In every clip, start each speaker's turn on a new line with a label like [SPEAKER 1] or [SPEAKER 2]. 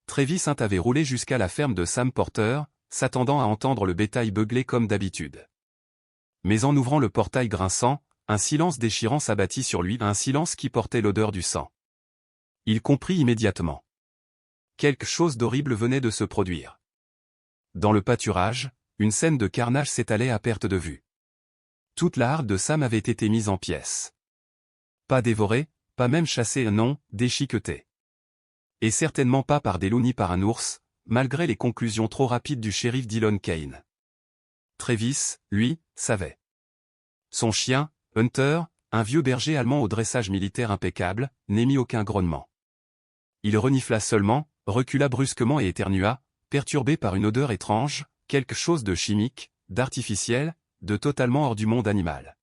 [SPEAKER 1] Travis avait roulé jusqu'à la ferme de Sam Porter, s'attendant à entendre le bétail beugler comme d'habitude. Mais en ouvrant le portail grinçant, un silence déchirant s'abattit sur lui, un silence qui portait l'odeur du sang. Il comprit immédiatement. Quelque chose d'horrible venait de se produire. Dans le pâturage, une scène de carnage s'étalait à perte de vue. Toute la harde de Sam avait été mise en pièces. Pas dévorée, pas même chassée, non, déchiquetée. Et certainement pas par des loups ni par un ours, malgré les conclusions trop rapides du shérif Dillon Kane. Travis, lui, savait. Son chien, Hunter, un vieux berger allemand au dressage militaire impeccable, n'émit aucun grognement. Il renifla seulement, recula brusquement et éternua, perturbé par une odeur étrange, quelque chose de chimique, d'artificiel, de totalement hors du monde animal.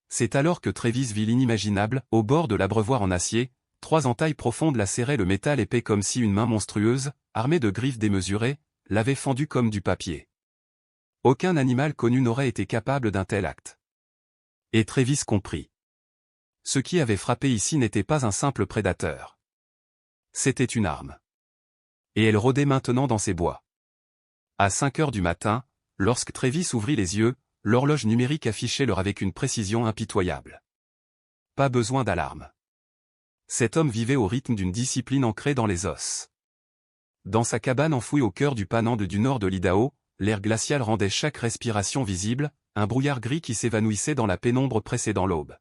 [SPEAKER 1] C'est alors que Travis vit l'inimaginable, au bord de l'abreuvoir en acier, trois entailles profondes lacéraient le métal épais comme si une main monstrueuse, armée de griffes démesurées, l'avait fendu comme du papier. Aucun animal connu n'aurait été capable d'un tel acte. Et Travis comprit. Ce qui avait frappé ici n'était pas un simple prédateur. C'était une arme. Et elle rôdait maintenant dans ces bois. À 5 heures du matin, lorsque Travis ouvrit les yeux, l'horloge numérique affichait l'heure avec une précision impitoyable. Pas besoin d'alarme. Cet homme vivait au rythme d'une discipline ancrée dans les os. Dans sa cabane enfouie au cœur du Panhandle du nord de l'Idaho, l'air glacial rendait chaque respiration visible, un brouillard gris qui s'évanouissait dans la pénombre précédant l'aube.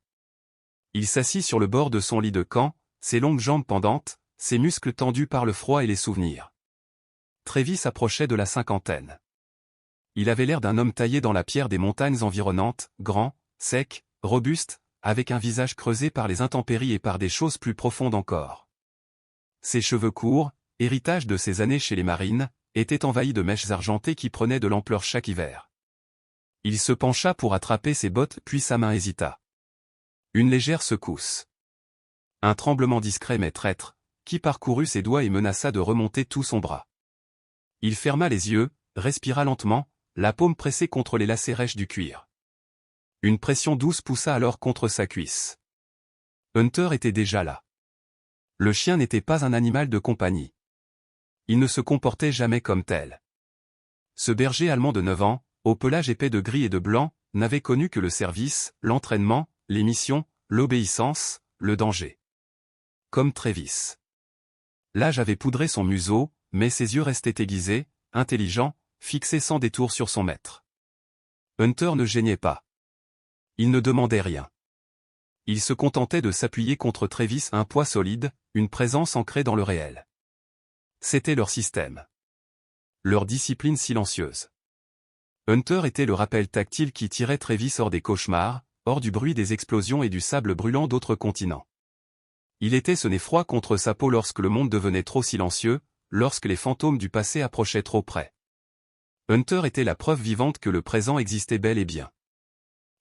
[SPEAKER 1] Il s'assit sur le bord de son lit de camp, ses longues jambes pendantes, ses muscles tendus par le froid et les souvenirs. Travis approchait de la cinquantaine. Il avait l'air d'un homme taillé dans la pierre des montagnes environnantes, grand, sec, robuste, avec un visage creusé par les intempéries et par des choses plus profondes encore. Ses cheveux courts, héritage de ses années chez les marines, étaient envahis de mèches argentées qui prenaient de l'ampleur chaque hiver. Il se pencha pour attraper ses bottes puis sa main hésita. Une légère secousse. Un tremblement discret mais traître, qui parcourut ses doigts et menaça de remonter tout son bras. Il ferma les yeux, respira lentement, la paume pressée contre les lacets rêches du cuir. Une pression douce poussa alors contre sa cuisse. Hunter était déjà là. Le chien n'était pas un animal de compagnie. Il ne se comportait jamais comme tel. Ce berger allemand de 9 ans, au pelage épais de gris et de blanc, n'avait connu que le service, l'entraînement, les missions, l'obéissance, le danger. Comme Travis. L'âge avait poudré son museau, mais ses yeux restaient aiguisés, intelligents, fixés sans détour sur son maître. Hunter ne geignait pas. Il ne demandait rien. Il se contentait de s'appuyer contre Travis, un poids solide, une présence ancrée dans le réel. C'était leur système. Leur discipline silencieuse. Hunter était le rappel tactile qui tirait Travis hors des cauchemars, hors du bruit des explosions et du sable brûlant d'autres continents. Il était ce nez froid contre sa peau lorsque le monde devenait trop silencieux, lorsque les fantômes du passé approchaient trop près. Hunter était la preuve vivante que le présent existait bel et bien.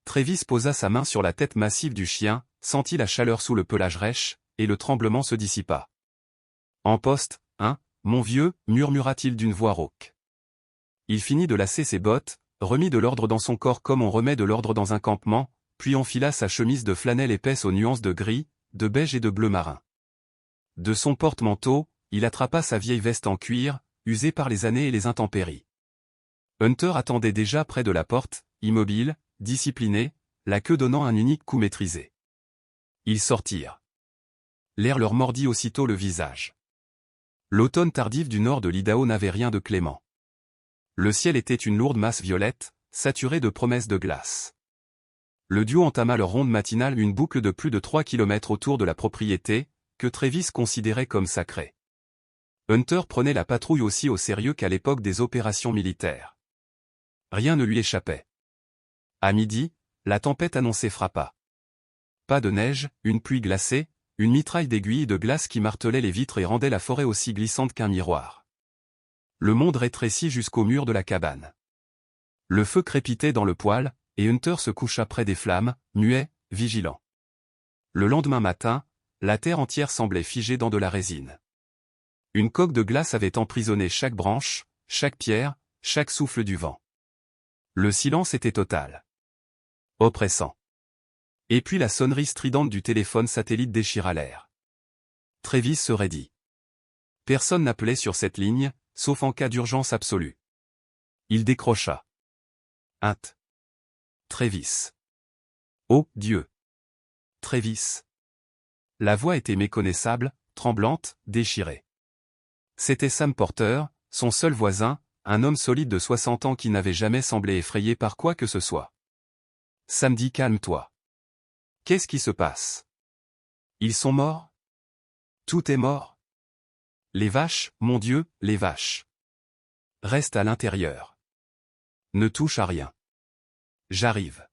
[SPEAKER 1] Travis posa sa main sur la tête massive du chien, sentit la chaleur sous le pelage rêche, et le tremblement se dissipa. « En poste, hein, mon vieux » murmura-t-il d'une voix rauque. Il finit de lasser ses bottes, remit de l'ordre dans son corps comme on remet de l'ordre dans un campement, puis enfila sa chemise de flanelle épaisse aux nuances de gris, de beige et de bleu marin. De son porte-manteau, il attrapa sa vieille veste en cuir, usée par les années et les intempéries. Hunter attendait déjà près de la porte, immobile, discipliné, la queue donnant un unique coup maîtrisé. Ils sortirent. L'air leur mordit aussitôt le visage. L'automne tardif du nord de l'Idaho n'avait rien de clément. Le ciel était une lourde masse violette, saturée de promesses de glace. Le duo entama leur ronde matinale, une boucle de plus de 3 kilomètres autour de la propriété, que Travis considérait comme sacrée. Hunter prenait la patrouille aussi au sérieux qu'à l'époque des opérations militaires. Rien ne lui échappait. À midi, la tempête annoncée frappa. Pas de neige, une pluie glacée, une mitraille d'aiguilles et de glace qui martelait les vitres et rendait la forêt aussi glissante qu'un miroir. Le monde rétrécit jusqu'au mur de la cabane. Le feu crépitait dans le poêle, et Hunter se coucha près des flammes, muet, vigilant. Le lendemain matin, la terre entière semblait figée dans de la résine. Une coque de glace avait emprisonné chaque branche, chaque pierre, chaque souffle du vent. Le silence était total. Oppressant. Et puis la sonnerie stridente du téléphone satellite déchira l'air. Travis se raidit. Personne n'appelait sur cette ligne, sauf en cas d'urgence absolue. Il décrocha. Hint. Travis. Oh, Dieu. Travis. La voix était méconnaissable, tremblante, déchirée. C'était Sam Porter, son seul voisin, un homme solide de 60 ans qui n'avait jamais semblé effrayé par quoi que ce soit. Sam dit calme-toi. Qu'est-ce qui se passe? Ils sont morts? Tout est mort? Les vaches, mon Dieu, les vaches. Reste à l'intérieur. Ne touche à rien. J'arrive.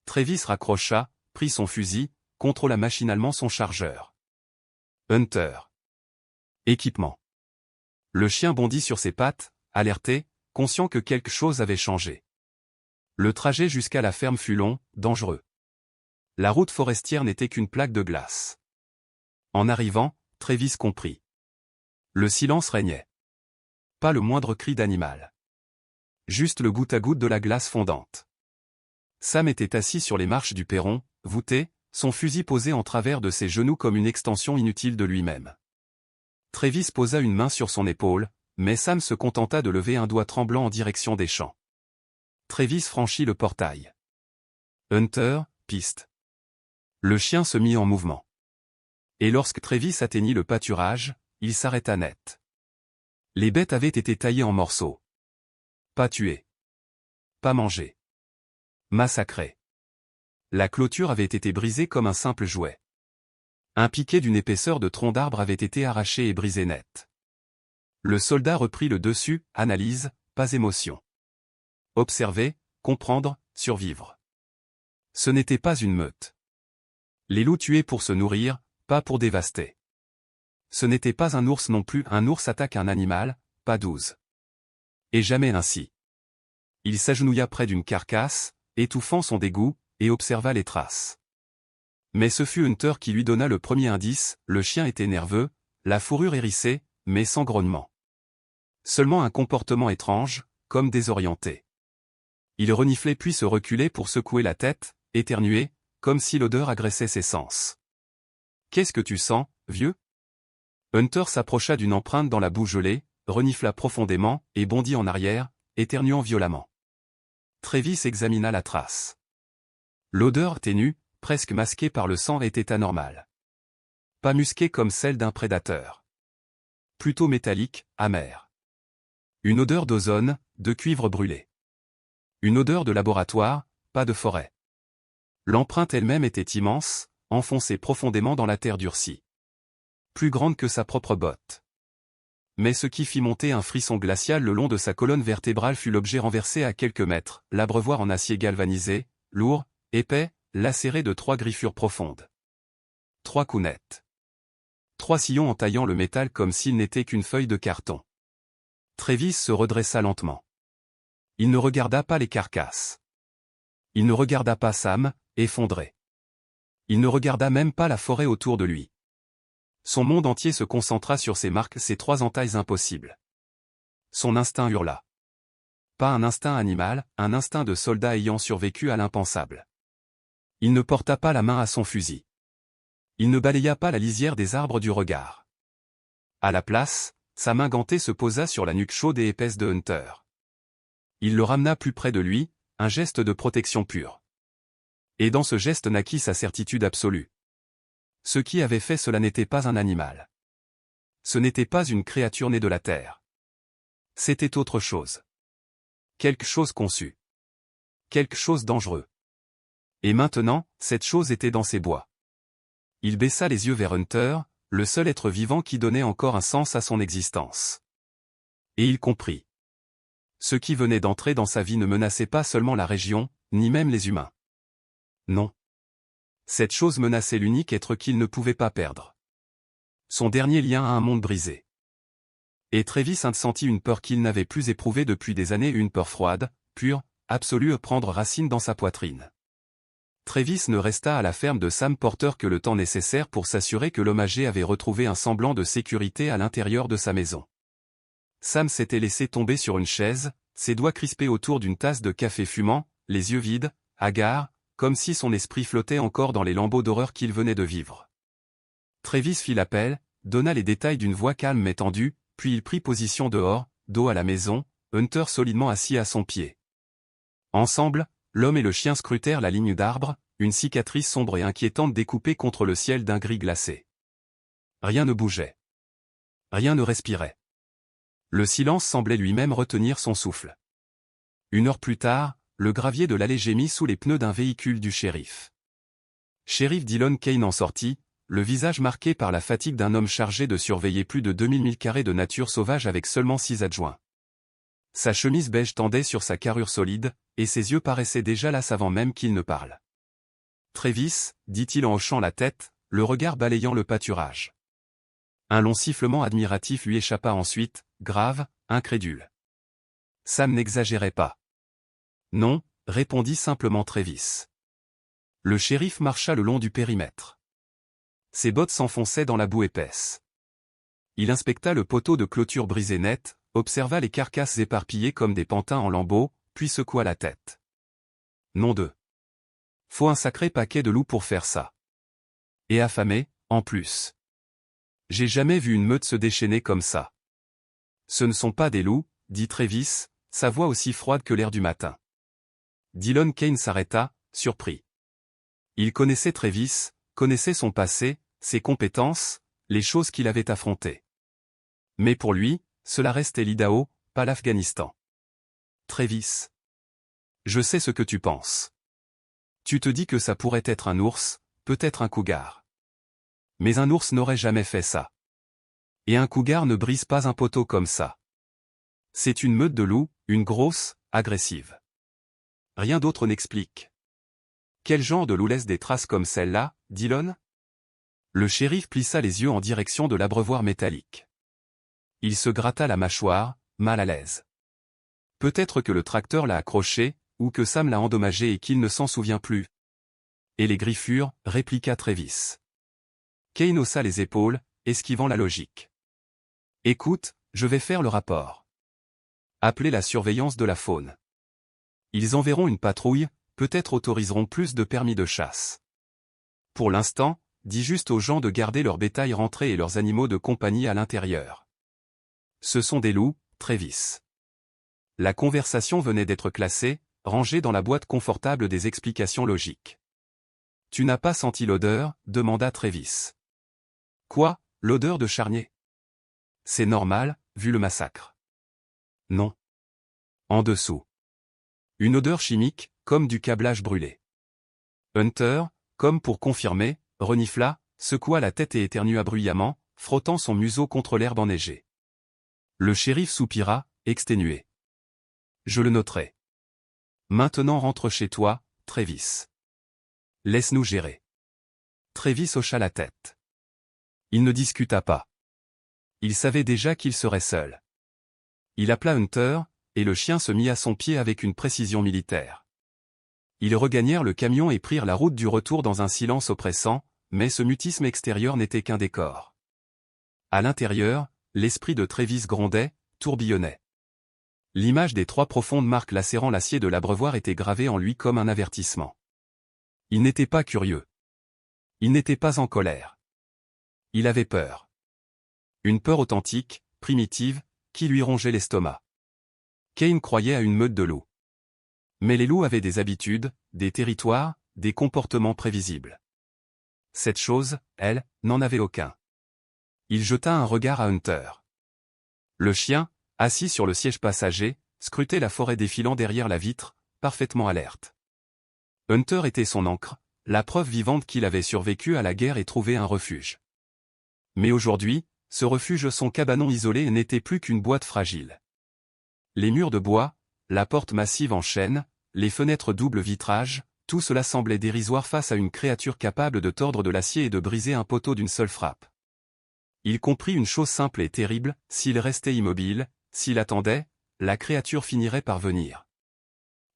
[SPEAKER 1] Travis raccrocha, prit son fusil, contrôla machinalement son chargeur. Hunter. Équipement. Le chien bondit sur ses pattes, alerté, conscient que quelque chose avait changé. Le trajet jusqu'à la ferme fut long, dangereux. La route forestière n'était qu'une plaque de glace. En arrivant, Travis comprit. Le silence régnait. Pas le moindre cri d'animal. Juste le goutte à goutte de la glace fondante. Sam était assis sur les marches du perron, voûté, son fusil posé en travers de ses genoux comme une extension inutile de lui-même. Travis posa une main sur son épaule, mais Sam se contenta de lever un doigt tremblant en direction des champs. Travis franchit le portail. Hunter, piste. Le chien se mit en mouvement. Et lorsque Travis atteignit le pâturage, il s'arrêta net. Les bêtes avaient été taillées en morceaux. Pas tuées. Pas mangées. Massacrées. La clôture avait été brisée comme un simple jouet. Un piquet d'une épaisseur de tronc d'arbre avait été arraché et brisé net. Le soldat reprit le dessus, analyse, pas émotion. Observer, comprendre, survivre. Ce n'était pas une meute. Les loups tuaient pour se nourrir, pas pour dévaster. Ce n'était pas un ours non plus, un ours attaque un animal, pas 12. Et jamais ainsi. Il s'agenouilla près d'une carcasse, étouffant son dégoût, et observa les traces. Mais ce fut Hunter qui lui donna le premier indice, le chien était nerveux, la fourrure hérissée, mais sans grognement. Seulement un comportement étrange, comme désorienté. Il reniflait puis se reculait pour secouer la tête, éternuer, comme si l'odeur agressait ses sens. « Qu'est-ce que tu sens, vieux ?» Hunter s'approcha d'une empreinte dans la boue gelée, renifla profondément, et bondit en arrière, éternuant violemment. Travis examina la trace. L'odeur ténue, presque masquée par le sang, était anormale. Pas musquée comme celle d'un prédateur. Plutôt métallique, amère. Une odeur d'ozone, de cuivre brûlé. Une odeur de laboratoire, pas de forêt. L'empreinte elle-même était immense, enfoncée profondément dans la terre durcie. Plus grande que sa propre botte. Mais ce qui fit monter un frisson glacial le long de sa colonne vertébrale fut l'objet renversé à quelques mètres, l'abreuvoir en acier galvanisé, lourd, épais, lacéré de 3 griffures profondes. 3 coups nets. 3 sillons entaillant le métal comme s'il n'était qu'une feuille de carton. Travis se redressa lentement. Il ne regarda pas les carcasses. Il ne regarda pas Sam, effondré. Il ne regarda même pas la forêt autour de lui. Son monde entier se concentra sur ces marques, ces 3 entailles impossibles. Son instinct hurla. Pas un instinct animal, un instinct de soldat ayant survécu à l'impensable. Il ne porta pas la main à son fusil. Il ne balaya pas la lisière des arbres du regard. À la place, sa main gantée se posa sur la nuque chaude et épaisse de Hunter. Il le ramena plus près de lui, un geste de protection pure. Et dans ce geste naquit sa certitude absolue. Ce qui avait fait cela n'était pas un animal. Ce n'était pas une créature née de la terre. C'était autre chose. Quelque chose conçu. Quelque chose dangereux. Et maintenant, cette chose était dans ses bois. Il baissa les yeux vers Hunter, le seul être vivant qui donnait encore un sens à son existence. Et il comprit. Ce qui venait d'entrer dans sa vie ne menaçait pas seulement la région, ni même les humains. Non. Cette chose menaçait l'unique être qu'il ne pouvait pas perdre. Son dernier lien à un monde brisé. Et Travis sentit une peur qu'il n'avait plus éprouvée depuis des années, une peur froide, pure, absolue, prendre racine dans sa poitrine. Travis ne resta à la ferme de Sam Porter que le temps nécessaire pour s'assurer que l'homme âgé avait retrouvé un semblant de sécurité à l'intérieur de sa maison. Sam s'était laissé tomber sur une chaise, ses doigts crispés autour d'une tasse de café fumant, les yeux vides, hagards, comme si son esprit flottait encore dans les lambeaux d'horreur qu'il venait de vivre. Travis fit l'appel, donna les détails d'une voix calme mais tendue, puis il prit position dehors, dos à la maison, Hunter solidement assis à son pied. Ensemble, l'homme et le chien scrutèrent la ligne d'arbres, une cicatrice sombre et inquiétante découpée contre le ciel d'un gris glacé. Rien ne bougeait. Rien ne respirait. Le silence semblait lui-même retenir son souffle. 1 heure plus tard, le gravier de l'allée gémit sous les pneus d'un véhicule du shérif. Shérif Dillon Kane en sortit, le visage marqué par la fatigue d'un homme chargé de surveiller plus de 2000 milles carrés de nature sauvage avec seulement 6 adjoints. Sa chemise beige tendait sur sa carrure solide, et ses yeux paraissaient déjà lasses avant même qu'il ne parle. « Travis » dit-il en hochant la tête, le regard balayant le pâturage. Un long sifflement admiratif lui échappa ensuite, grave, incrédule. Sam n'exagérait pas. Non, répondit simplement Travis. Le shérif marcha le long du périmètre. Ses bottes s'enfonçaient dans la boue épaisse. Il inspecta le poteau de clôture brisé net, observa les carcasses éparpillées comme des pantins en lambeaux, puis secoua la tête. Nom de. Faut un sacré paquet de loups pour faire ça. Et affamé, en plus. J'ai jamais vu une meute se déchaîner comme ça. Ce ne sont pas des loups, dit Travis, sa voix aussi froide que l'air du matin. Dillon Kane s'arrêta, surpris. Il connaissait Travis, connaissait son passé, ses compétences, les choses qu'il avait affrontées. Mais pour lui, cela restait l'Idaho, pas l'Afghanistan. Travis. Je sais ce que tu penses. Tu te dis que ça pourrait être un ours, peut-être un cougar. Mais un ours n'aurait jamais fait ça. Et un cougar ne brise pas un poteau comme ça. C'est une meute de loups, une grosse, agressive. Rien d'autre n'explique. Quel genre de loup laisse des traces comme celle-là, Dillon? Le shérif plissa les yeux en direction de l'abreuvoir métallique. Il se gratta la mâchoire, mal à l'aise. Peut-être que le tracteur l'a accroché, ou que Sam l'a endommagé et qu'il ne s'en souvient plus. Et les griffures, répliqua Travis. Kane haussa les épaules, esquivant la logique. Écoute, je vais faire le rapport. Appelez la surveillance de la faune. Ils enverront une patrouille, peut-être autoriseront plus de permis de chasse. Pour l'instant, dis juste aux gens de garder leur bétail rentré et leurs animaux de compagnie à l'intérieur. Ce sont des loups, Travis. La conversation venait d'être classée, rangée dans la boîte confortable des explications logiques. Tu n'as pas senti l'odeur, demanda Travis. Quoi, l'odeur de charnier? C'est normal, vu le massacre. Non. En dessous. Une odeur chimique, comme du câblage brûlé. Hunter, comme pour confirmer, renifla, secoua la tête et éternua bruyamment, frottant son museau contre l'herbe enneigée. Le shérif soupira, exténué. Je le noterai. Maintenant rentre chez toi, Travis. Laisse-nous gérer. Travis hocha la tête. Il ne discuta pas. Il savait déjà qu'il serait seul. Il appela Hunter, et le chien se mit à son pied avec une précision militaire. Ils regagnèrent le camion et prirent la route du retour dans un silence oppressant, mais ce mutisme extérieur n'était qu'un décor. À l'intérieur, l'esprit de Travis grondait, tourbillonnait. L'image des 3 profondes marques lacérant l'acier de l'abreuvoir était gravée en lui comme un avertissement. Il n'était pas curieux. Il n'était pas en colère. Il avait peur. Une peur authentique, primitive, qui lui rongeait l'estomac. Kane croyait à une meute de loups. Mais les loups avaient des habitudes, des territoires, des comportements prévisibles. Cette chose, elle, n'en avait aucun. Il jeta un regard à Hunter. Le chien, assis sur le siège passager, scrutait la forêt défilant derrière la vitre, parfaitement alerte. Hunter était son ancre, la preuve vivante qu'il avait survécu à la guerre et trouvé un refuge. Mais aujourd'hui, ce refuge, son cabanon isolé, n'était plus qu'une boîte fragile. Les murs de bois, la porte massive en chêne, les fenêtres double vitrage, tout cela semblait dérisoire face à une créature capable de tordre de l'acier et de briser un poteau d'une seule frappe. Il comprit une chose simple et terrible, s'il restait immobile, s'il attendait, la créature finirait par venir.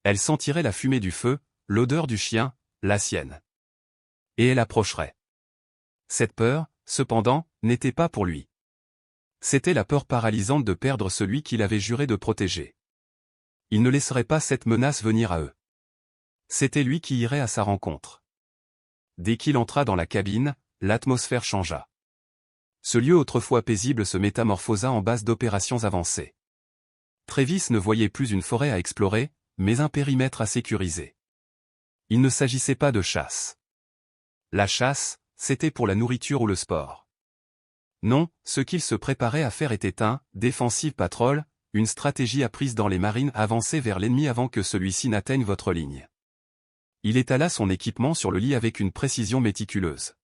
[SPEAKER 1] Elle sentirait la fumée du feu, l'odeur du chien, la sienne. Et elle approcherait. Cette peur, cependant, n'était pas pour lui. C'était la peur paralysante de perdre celui qu'il avait juré de protéger. Il ne laisserait pas cette menace venir à eux. C'était lui qui irait à sa rencontre. Dès qu'il entra dans la cabine, l'atmosphère changea. Ce lieu autrefois paisible se métamorphosa en base d'opérations avancées. Travis ne voyait plus une forêt à explorer, mais un périmètre à sécuriser. Il ne s'agissait pas de chasse. La chasse, c'était pour la nourriture ou le sport. Non, ce qu'il se préparait à faire était un « defensive patrol », une stratégie apprise dans les marines avancée vers l'ennemi avant que celui-ci n'atteigne votre ligne. Il étala son équipement sur le lit avec une précision méticuleuse.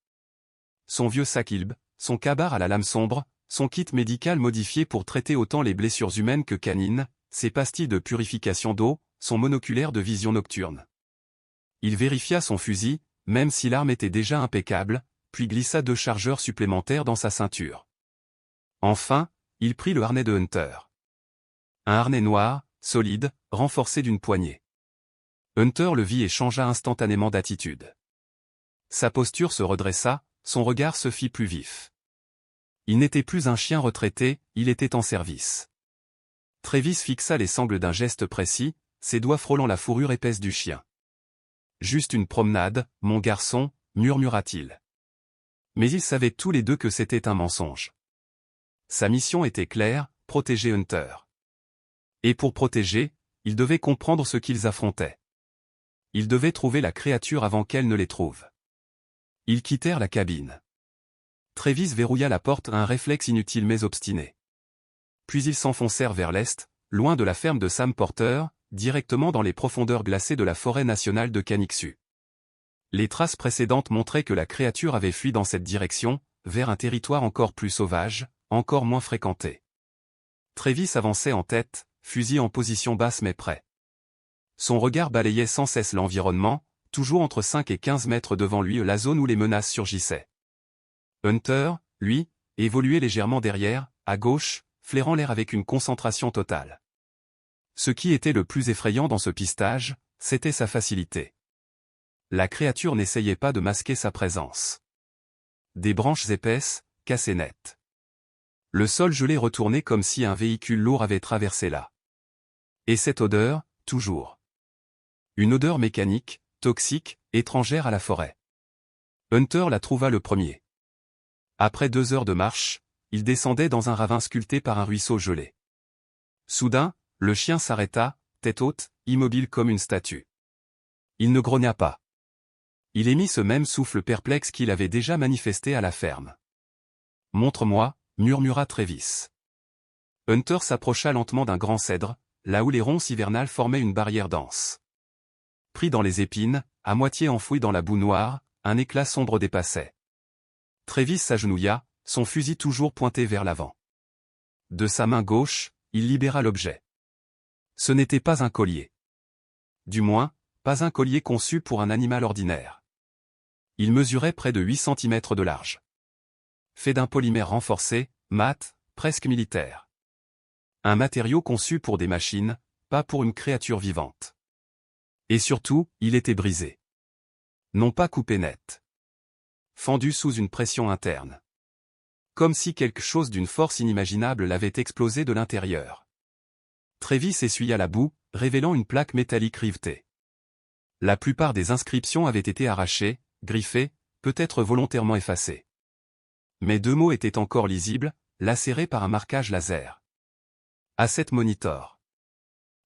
[SPEAKER 1] Son vieux sakilb, son kabar à la lame sombre, son kit médical modifié pour traiter autant les blessures humaines que canines, ses pastilles de purification d'eau, son monoculaire de vision nocturne. Il vérifia son fusil, même si l'arme était déjà impeccable, puis glissa 2 chargeurs supplémentaires dans sa ceinture. Enfin, il prit le harnais de Hunter. Un harnais noir, solide, renforcé d'une poignée. Hunter le vit et changea instantanément d'attitude. Sa posture se redressa, son regard se fit plus vif. Il n'était plus un chien retraité, il était en service. Travis fixa les sangles d'un geste précis, ses doigts frôlant la fourrure épaisse du chien. « Juste une promenade, mon garçon », murmura-t-il. Mais ils savaient tous les deux que c'était un mensonge. Sa mission était claire, protéger Hunter. Et pour protéger, ils devaient comprendre ce qu'ils affrontaient. Ils devaient trouver la créature avant qu'elle ne les trouve. Ils quittèrent la cabine. Travis verrouilla la porte, un réflexe inutile mais obstiné. Puis ils s'enfoncèrent vers l'est, loin de la ferme de Sam Porter, directement dans les profondeurs glacées de la forêt nationale de Canicsu. Les traces précédentes montraient que la créature avait fui dans cette direction, vers un territoire encore plus sauvage, encore moins fréquenté. Travis avançait en tête, fusil en position basse mais prêt. Son regard balayait sans cesse l'environnement, toujours entre 5 et 15 mètres devant lui la zone où les menaces surgissaient. Hunter, lui, évoluait légèrement derrière, à gauche, flairant l'air avec une concentration totale. Ce qui était le plus effrayant dans ce pistage, c'était sa facilité. La créature n'essayait pas de masquer sa présence. Des branches épaisses, cassées nettes. Le sol gelé retournait comme si un véhicule lourd avait traversé là. Et cette odeur, toujours. Une odeur mécanique, toxique, étrangère à la forêt. Hunter la trouva le premier. Après 2 heures de marche, il descendait dans un ravin sculpté par un ruisseau gelé. Soudain, le chien s'arrêta, tête haute, immobile comme une statue. Il ne grogna pas. Il émit ce même souffle perplexe qu'il avait déjà manifesté à la ferme. « Montre-moi », murmura Travis. Hunter s'approcha lentement d'un grand cèdre, là où les ronces hivernales formaient une barrière dense. Pris dans les épines, à moitié enfoui dans la boue noire, un éclat sombre dépassait. Travis s'agenouilla, son fusil toujours pointé vers l'avant. De sa main gauche, il libéra l'objet. Ce n'était pas un collier. Du moins, pas un collier conçu pour un animal ordinaire. Il mesurait près de 8 cm de large. Fait d'un polymère renforcé, mat, presque militaire. Un matériau conçu pour des machines, pas pour une créature vivante. Et surtout, il était brisé. Non pas coupé net. Fendu sous une pression interne. Comme si quelque chose d'une force inimaginable l'avait explosé de l'intérieur. Travis essuya la boue, révélant une plaque métallique rivetée. La plupart des inscriptions avaient été arrachées, griffées, peut-être volontairement effacées. Mais 2 mots étaient encore lisibles, lacérés par un marquage laser. Asset Monitor.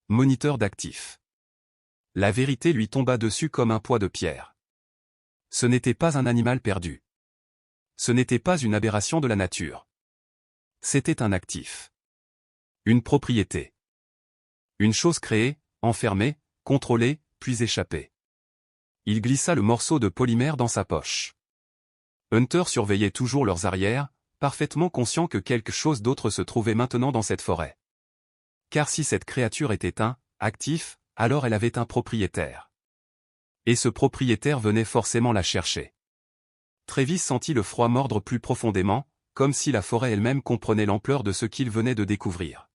[SPEAKER 1] Moniteur d'actifs. La vérité lui tomba dessus comme un poids de pierre. Ce n'était pas un animal perdu. Ce n'était pas une aberration de la nature. C'était un actif. Une propriété. Une chose créée, enfermée, contrôlée, puis échappée. Il glissa le morceau de polymère dans sa poche. Hunter surveillait toujours leurs arrières, parfaitement conscient que quelque chose d'autre se trouvait maintenant dans cette forêt. Car si cette créature était un actif, alors elle avait un propriétaire. Et ce propriétaire venait forcément la chercher. Travis sentit le froid mordre plus profondément, comme si la forêt elle-même comprenait l'ampleur de ce qu'il venait de découvrir.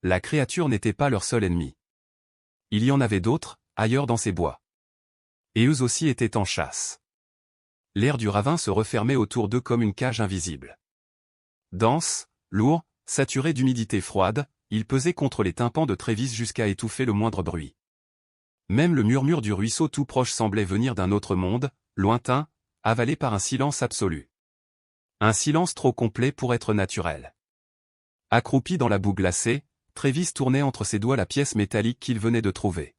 [SPEAKER 1] La créature n'était pas leur seul ennemi. Il y en avait d'autres, ailleurs dans ces bois. Et eux aussi étaient en chasse. L'air du ravin se refermait autour d'eux comme une cage invisible. Dense, lourd, saturé d'humidité froide, il pesait contre les tympans de Travis jusqu'à étouffer le moindre bruit. Même le murmure du ruisseau tout proche semblait venir d'un autre monde, lointain, avalé par un silence absolu. Un silence trop complet pour être naturel. Accroupi dans la boue glacée, Travis tournait entre ses doigts la pièce métallique qu'il venait de trouver.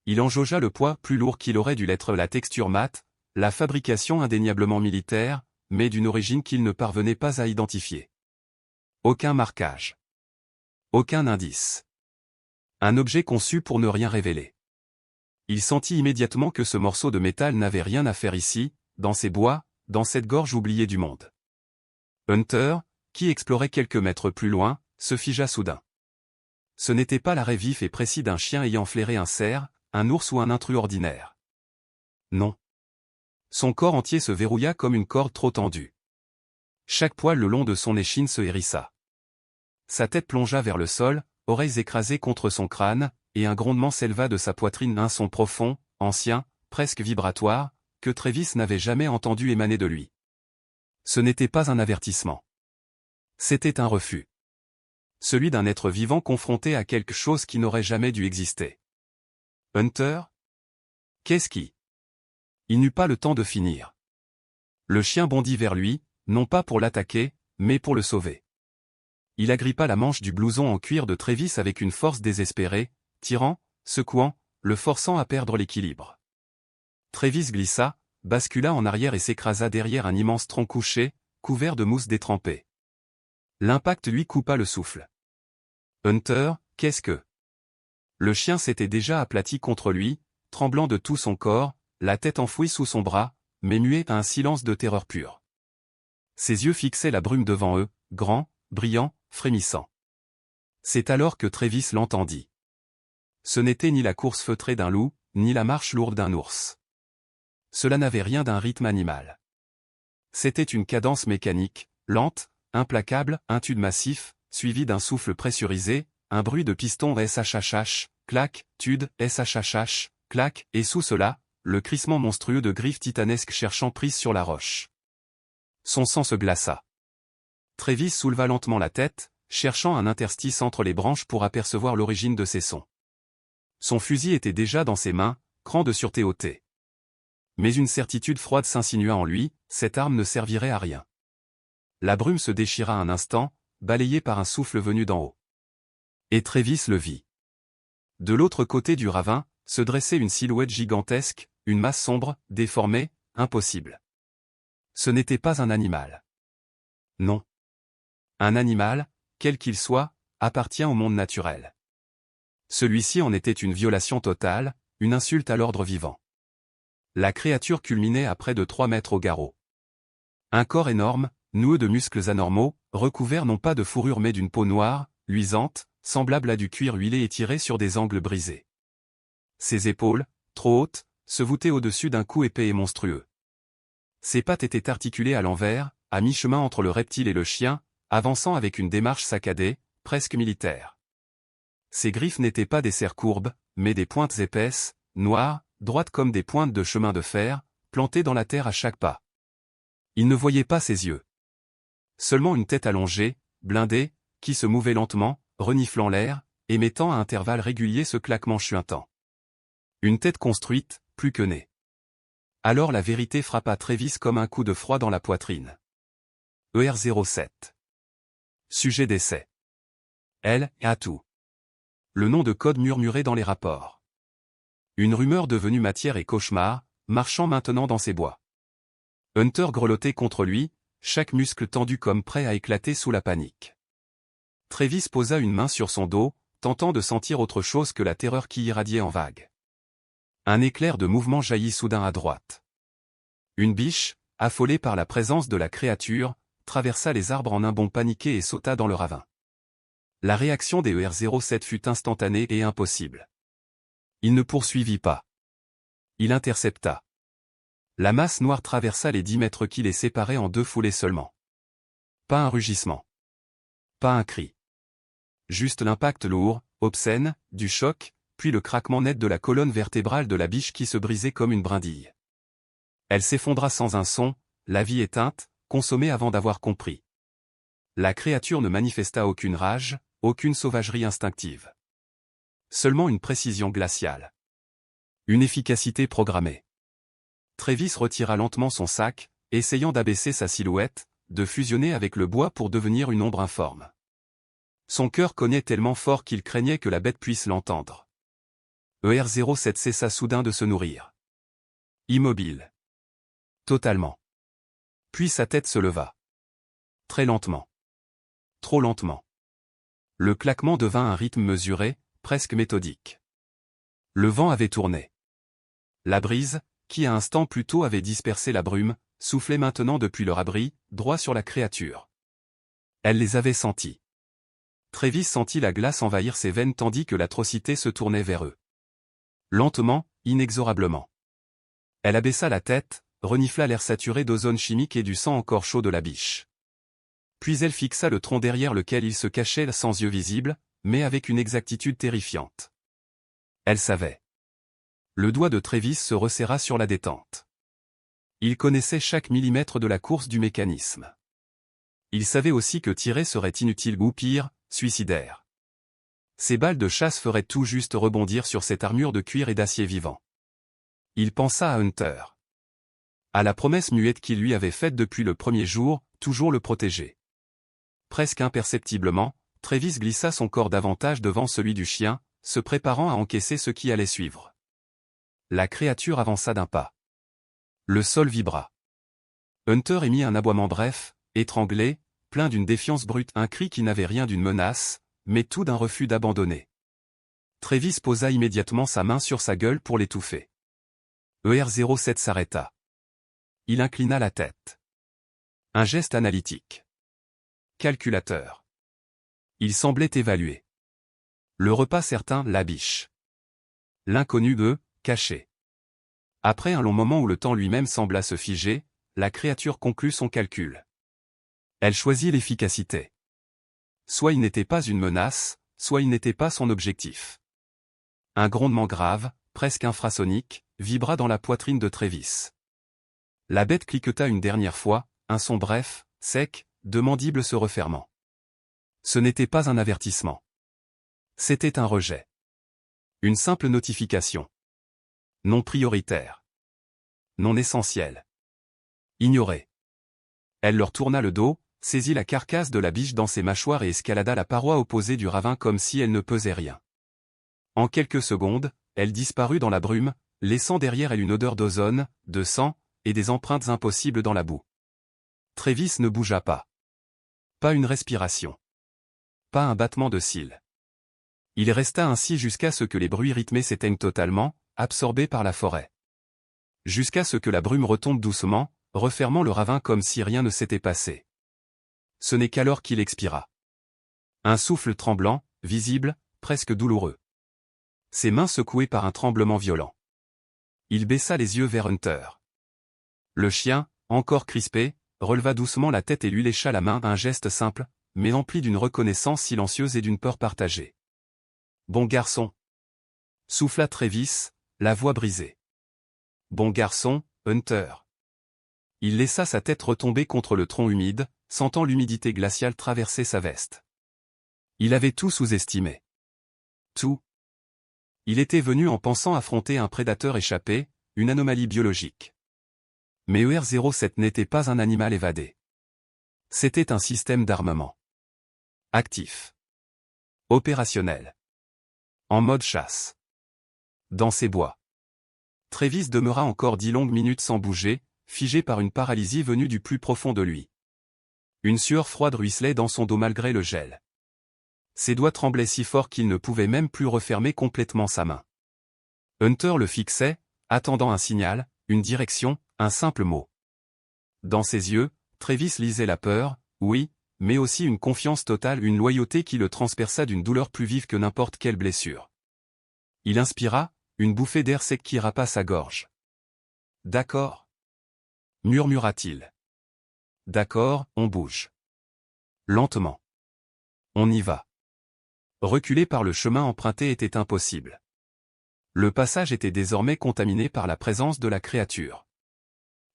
[SPEAKER 1] Il en jaugea le poids plus lourd qu'il aurait dû l'être, la texture mate, la fabrication indéniablement militaire, mais d'une origine qu'il ne parvenait pas à identifier. Aucun marquage. Aucun indice. Un objet conçu pour ne rien révéler. Il sentit immédiatement que ce morceau de métal n'avait rien à faire ici, dans ces bois, dans cette gorge oubliée du monde. Hunter, qui explorait quelques mètres plus loin, se figea soudain. Ce n'était pas l'arrêt vif et précis d'un chien ayant flairé un cerf, un ours ou un intrus ordinaire. Non. Son corps entier se verrouilla comme une corde trop tendue. Chaque poil le long de son échine se hérissa. Sa tête plongea vers le sol, oreilles écrasées contre son crâne, et un grondement s'éleva de sa poitrine, un son profond, ancien, presque vibratoire, que Travis n'avait jamais entendu émaner de lui. Ce n'était pas un avertissement. C'était un refus. Celui d'un être vivant confronté à quelque chose qui n'aurait jamais dû exister. Hunter? Qu'est-ce qui? Il n'eut pas le temps de finir. Le chien bondit vers lui, non pas pour l'attaquer, mais pour le sauver. Il agrippa la manche du blouson en cuir de Travis avec une force désespérée, tirant, secouant, le forçant à perdre l'équilibre. Travis glissa, bascula en arrière et s'écrasa derrière un immense tronc couché, couvert de mousse détrempée. L'impact lui coupa le souffle. Hunter, qu'est-ce que? Le chien s'était déjà aplati contre lui, tremblant de tout son corps, la tête enfouie sous son bras, mais muet à un silence de terreur pure. Ses yeux fixaient la brume devant eux, grands, brillants, frémissants. C'est alors que Travis l'entendit. Ce n'était ni la course feutrée d'un loup, ni la marche lourde d'un ours. Cela n'avait rien d'un rythme animal. C'était une cadence mécanique, lente, implacable, un tude massif, suivi d'un souffle pressurisé, un bruit de piston SHHH, clac, tude, SHHH, clac, et sous cela, le crissement monstrueux de griffes titanesques cherchant prise sur la roche. Son sang se glaça. Travis souleva lentement la tête, cherchant un interstice entre les branches pour apercevoir l'origine de ces sons. Son fusil était déjà dans ses mains, cran de sûreté ôté. Mais une certitude froide s'insinua en lui, cette arme ne servirait à rien. La brume se déchira un instant, balayée par un souffle venu d'en haut. Et Travis le vit. De l'autre côté du ravin, se dressait une silhouette gigantesque, une masse sombre, déformée, impossible. Ce n'était pas un animal. Non. Un animal, quel qu'il soit, appartient au monde naturel. Celui-ci en était une violation totale, une insulte à l'ordre vivant. La créature culminait à près de 3 mètres au garrot. Un corps énorme, noueux de muscles anormaux, recouvert non pas de fourrure mais d'une peau noire, luisante, semblable à du cuir huilé et tiré sur des angles brisés. Ses épaules, trop hautes, se voûtaient au-dessus d'un cou épais et monstrueux. Ses pattes étaient articulées à l'envers, à mi-chemin entre le reptile et le chien, avançant avec une démarche saccadée, presque militaire. Ses griffes n'étaient pas des serres courbes, mais des pointes épaisses, noires, droites comme des pointes de chemin de fer, plantées dans la terre à chaque pas. Il ne voyait pas ses yeux. Seulement une tête allongée, blindée, qui se mouvait lentement, reniflant l'air, émettant à intervalles réguliers ce claquement chuintant. Une tête construite, plus que née. Alors la vérité frappa Travis comme un coup de froid dans la poitrine. ER07. Sujet d'essai. Elle, Atou. Le nom de code murmuré dans les rapports. Une rumeur devenue matière et cauchemar, marchant maintenant dans ses bois. Hunter grelottait contre lui, chaque muscle tendu comme prêt à éclater sous la panique. Travis posa une main sur son dos, tentant de sentir autre chose que la terreur qui irradiait en vagues. Un éclair de mouvement jaillit soudain à droite. Une biche, affolée par la présence de la créature, traversa les arbres en un bond paniqué et sauta dans le ravin. La réaction des ER07 fut instantanée et impossible. Il ne poursuivit pas. Il intercepta. La masse noire traversa les 10 mètres qui les séparaient en 2 foulées seulement. Pas un rugissement. Pas un cri. Juste l'impact lourd, obscène, du choc, puis le craquement net de la colonne vertébrale de la biche qui se brisait comme une brindille. Elle s'effondra sans un son, la vie éteinte, consommée avant d'avoir compris. La créature ne manifesta aucune rage, aucune sauvagerie instinctive. Seulement une précision glaciale. Une efficacité programmée. Travis retira lentement son sac, essayant d'abaisser sa silhouette, de fusionner avec le bois pour devenir une ombre informe. Son cœur cognait tellement fort qu'il craignait que la bête puisse l'entendre. ER07 cessa soudain de se nourrir. Immobile. Totalement. Puis sa tête se leva. Très lentement. Trop lentement. Le claquement devint un rythme mesuré, presque méthodique. Le vent avait tourné. La brise, qui un instant plus tôt avait dispersé la brume, soufflait maintenant depuis leur abri, droit sur la créature. Elle les avait sentis. Travis sentit la glace envahir ses veines tandis que l'atrocité se tournait vers eux. Lentement, inexorablement. Elle abaissa la tête, renifla l'air saturé d'ozone chimique et du sang encore chaud de la biche. Puis elle fixa le tronc derrière lequel il se cachait sans yeux visibles, mais avec une exactitude terrifiante. Elle savait. Le doigt de Travis se resserra sur la détente. Il connaissait chaque millimètre de la course du mécanisme. Il savait aussi que tirer serait inutile ou pire, suicidaire. Ces balles de chasse feraient tout juste rebondir sur cette armure de cuir et d'acier vivant. Il pensa à Hunter. À la promesse muette qu'il lui avait faite depuis le premier jour, toujours le protéger. Presque imperceptiblement, Travis glissa son corps davantage devant celui du chien, se préparant à encaisser ce qui allait suivre. La créature avança d'un pas. Le sol vibra. Hunter émit un aboiement bref, étranglé, plein d'une défiance brute, un cri qui n'avait rien d'une menace, mais tout d'un refus d'abandonner. Travis posa immédiatement sa main sur sa gueule pour l'étouffer. ER07 s'arrêta. Il inclina la tête. Un geste analytique. Calculateur. Il semblait évaluer. Le repas certain, la biche. L'inconnu, caché. Après un long moment où le temps lui-même sembla se figer, la créature conclut son calcul. Elle choisit l'efficacité. Soit il n'était pas une menace, soit il n'était pas son objectif. Un grondement grave, presque infrasonique, vibra dans la poitrine de Travis. La bête cliqueta une dernière fois, un son bref, sec, de mandibles se refermant. Ce n'était pas un avertissement. C'était un rejet. Une simple notification. Non prioritaire. Non essentiel. Ignoré. Elle leur tourna le dos, saisit la carcasse de la biche dans ses mâchoires et escalada la paroi opposée du ravin comme si elle ne pesait rien. En quelques secondes, elle disparut dans la brume, laissant derrière elle une odeur d'ozone, de sang, et des empreintes impossibles dans la boue. Travis ne bougea pas. Pas une respiration. Pas un battement de cils. Il resta ainsi jusqu'à ce que les bruits rythmés s'éteignent totalement, absorbés par la forêt. Jusqu'à ce que la brume retombe doucement, refermant le ravin comme si rien ne s'était passé. Ce n'est qu'alors qu'il expira. Un souffle tremblant, visible, presque douloureux. Ses mains secouées par un tremblement violent. Il baissa les yeux vers Hunter. Le chien, encore crispé, releva doucement la tête et lui lécha la main, un geste simple, mais empli d'une reconnaissance silencieuse et d'une peur partagée. « Bon garçon !» souffla Travis, la voix brisée. « Bon garçon, Hunter !» Il laissa sa tête retomber contre le tronc humide, sentant l'humidité glaciale traverser sa veste. Il avait tout sous-estimé. Tout. Il était venu en pensant affronter un prédateur échappé, une anomalie biologique. Mais ER07 n'était pas un animal évadé. C'était un système d'armement. Actif. Opérationnel. En mode chasse. Dans ces bois. Travis demeura encore 10 longues minutes sans bouger, figé par une paralysie venue du plus profond de lui. Une sueur froide ruisselait dans son dos malgré le gel. Ses doigts tremblaient si fort qu'il ne pouvait même plus refermer complètement sa main. Hunter le fixait, attendant un signal, une direction, un simple mot. Dans ses yeux, Travis lisait la peur, oui, mais aussi une confiance totale, une loyauté qui le transperça d'une douleur plus vive que n'importe quelle blessure. Il inspira, une bouffée d'air sec qui rapa sa gorge. « D'accord. » murmura-t-il. « D'accord, on bouge. Lentement. On y va. » Reculer par le chemin emprunté était impossible. Le passage était désormais contaminé par la présence de la créature.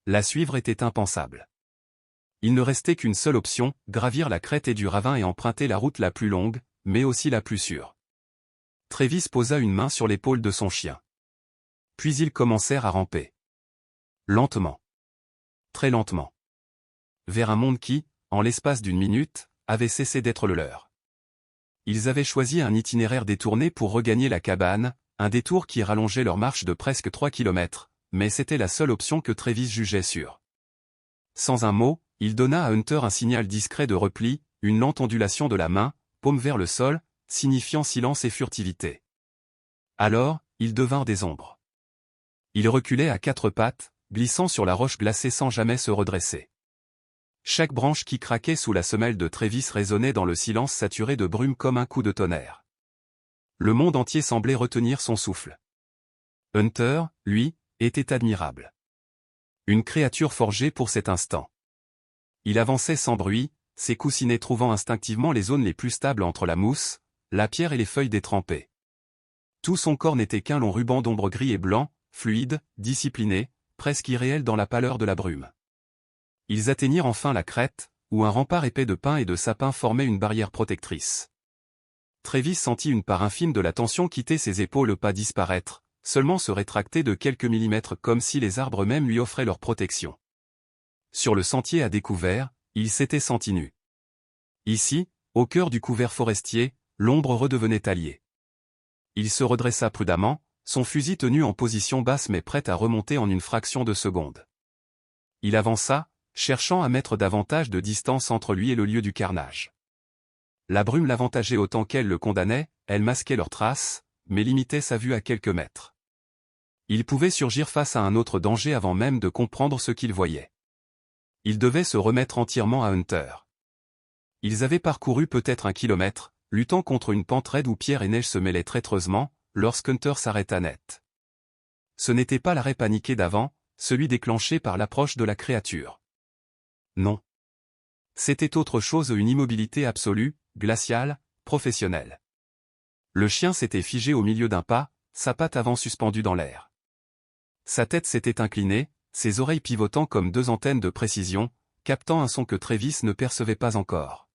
[SPEAKER 1] La suivre était impensable. Il ne restait qu'une seule option, gravir la crête du ravin et emprunter la route la plus longue, mais aussi la plus sûre. Travis posa une main sur l'épaule de son chien. Puis ils commencèrent à ramper. Lentement. Très lentement. vers un monde qui, en l'espace d'une minute, avait cessé d'être le leur. Ils avaient choisi un itinéraire détourné pour regagner la cabane, un détour qui rallongeait leur marche de presque 3 kilomètres, mais c'était la seule option que Travis jugeait sûre. Sans un mot, il donna à Hunter un signal discret de repli, une lente ondulation de la main, paume vers le sol, signifiant silence et furtivité. Alors, ils devinrent des ombres. Ils reculaient à 4 pattes, glissant sur la roche glacée sans jamais se redresser. Chaque branche qui craquait sous la semelle de Travis résonnait dans le silence saturé de brume comme un coup de tonnerre. Le monde entier semblait retenir son souffle. Hunter, lui, était admirable. Une créature forgée pour cet instant. Il avançait sans bruit, ses coussinets trouvant instinctivement les zones les plus stables entre la mousse, la pierre et les feuilles détrempées. Tout son corps n'était qu'un long ruban d'ombre gris et blanc, fluide, discipliné, presque irréel dans la pâleur de la brume. Ils atteignirent enfin la crête, où un rempart épais de pins et de sapins formait une barrière protectrice. Travis sentit une part infime de la tension quitter ses épaules, pas disparaître, seulement se rétracter de quelques millimètres comme si les arbres même lui offraient leur protection. Sur le sentier à découvert, il s'était senti nu. Ici, au cœur du couvert forestier, l'ombre redevenait alliée. Il se redressa prudemment, son fusil tenu en position basse mais prêt à remonter en une fraction de seconde. Il avança, cherchant à mettre davantage de distance entre lui et le lieu du carnage. La brume l'avantageait autant qu'elle le condamnait, elle masquait leurs traces, mais limitait sa vue à quelques mètres. Il pouvait surgir face à un autre danger avant même de comprendre ce qu'il voyait. Il devait se remettre entièrement à Hunter. Ils avaient parcouru peut-être 1 kilomètre, luttant contre une pente raide où pierre et neige se mêlaient traîtreusement, lorsqu'Hunter s'arrêta net. Ce n'était pas l'arrêt paniqué d'avant, celui déclenché par l'approche de la créature. Non. C'était autre chose, une immobilité absolue, glaciale, professionnelle. Le chien s'était figé au milieu d'un pas, sa patte avant suspendue dans l'air. Sa tête s'était inclinée, ses oreilles pivotant comme 2 antennes de précision, captant un son que Travis ne percevait pas encore.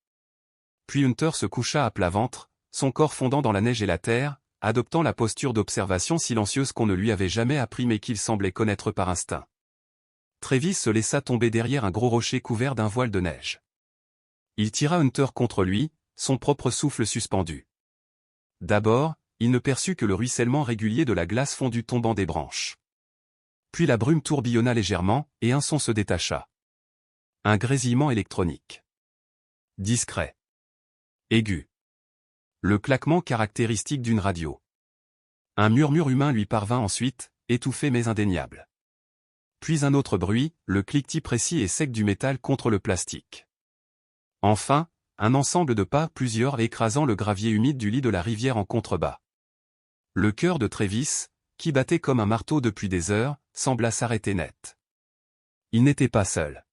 [SPEAKER 1] Puis Hunter se coucha à plat ventre, son corps fondant dans la neige et la terre, adoptant la posture d'observation silencieuse qu'on ne lui avait jamais appris mais qu'il semblait connaître par instinct. Travis se laissa tomber derrière un gros rocher couvert d'un voile de neige. Il tira Hunter contre lui, son propre souffle suspendu. D'abord, il ne perçut que le ruissellement régulier de la glace fondue tombant des branches. Puis la brume tourbillonna légèrement, et un son se détacha. Un grésillement électronique. Discret. Aigu. Le claquement caractéristique d'une radio. Un murmure humain lui parvint ensuite, étouffé mais indéniable. Puis un autre bruit, le cliquetis précis et sec du métal contre le plastique. Enfin, un ensemble de pas, plusieurs écrasant le gravier humide du lit de la rivière en contrebas. Le cœur de Travis, qui battait comme un marteau depuis des heures, sembla s'arrêter net. Il n'était pas seul.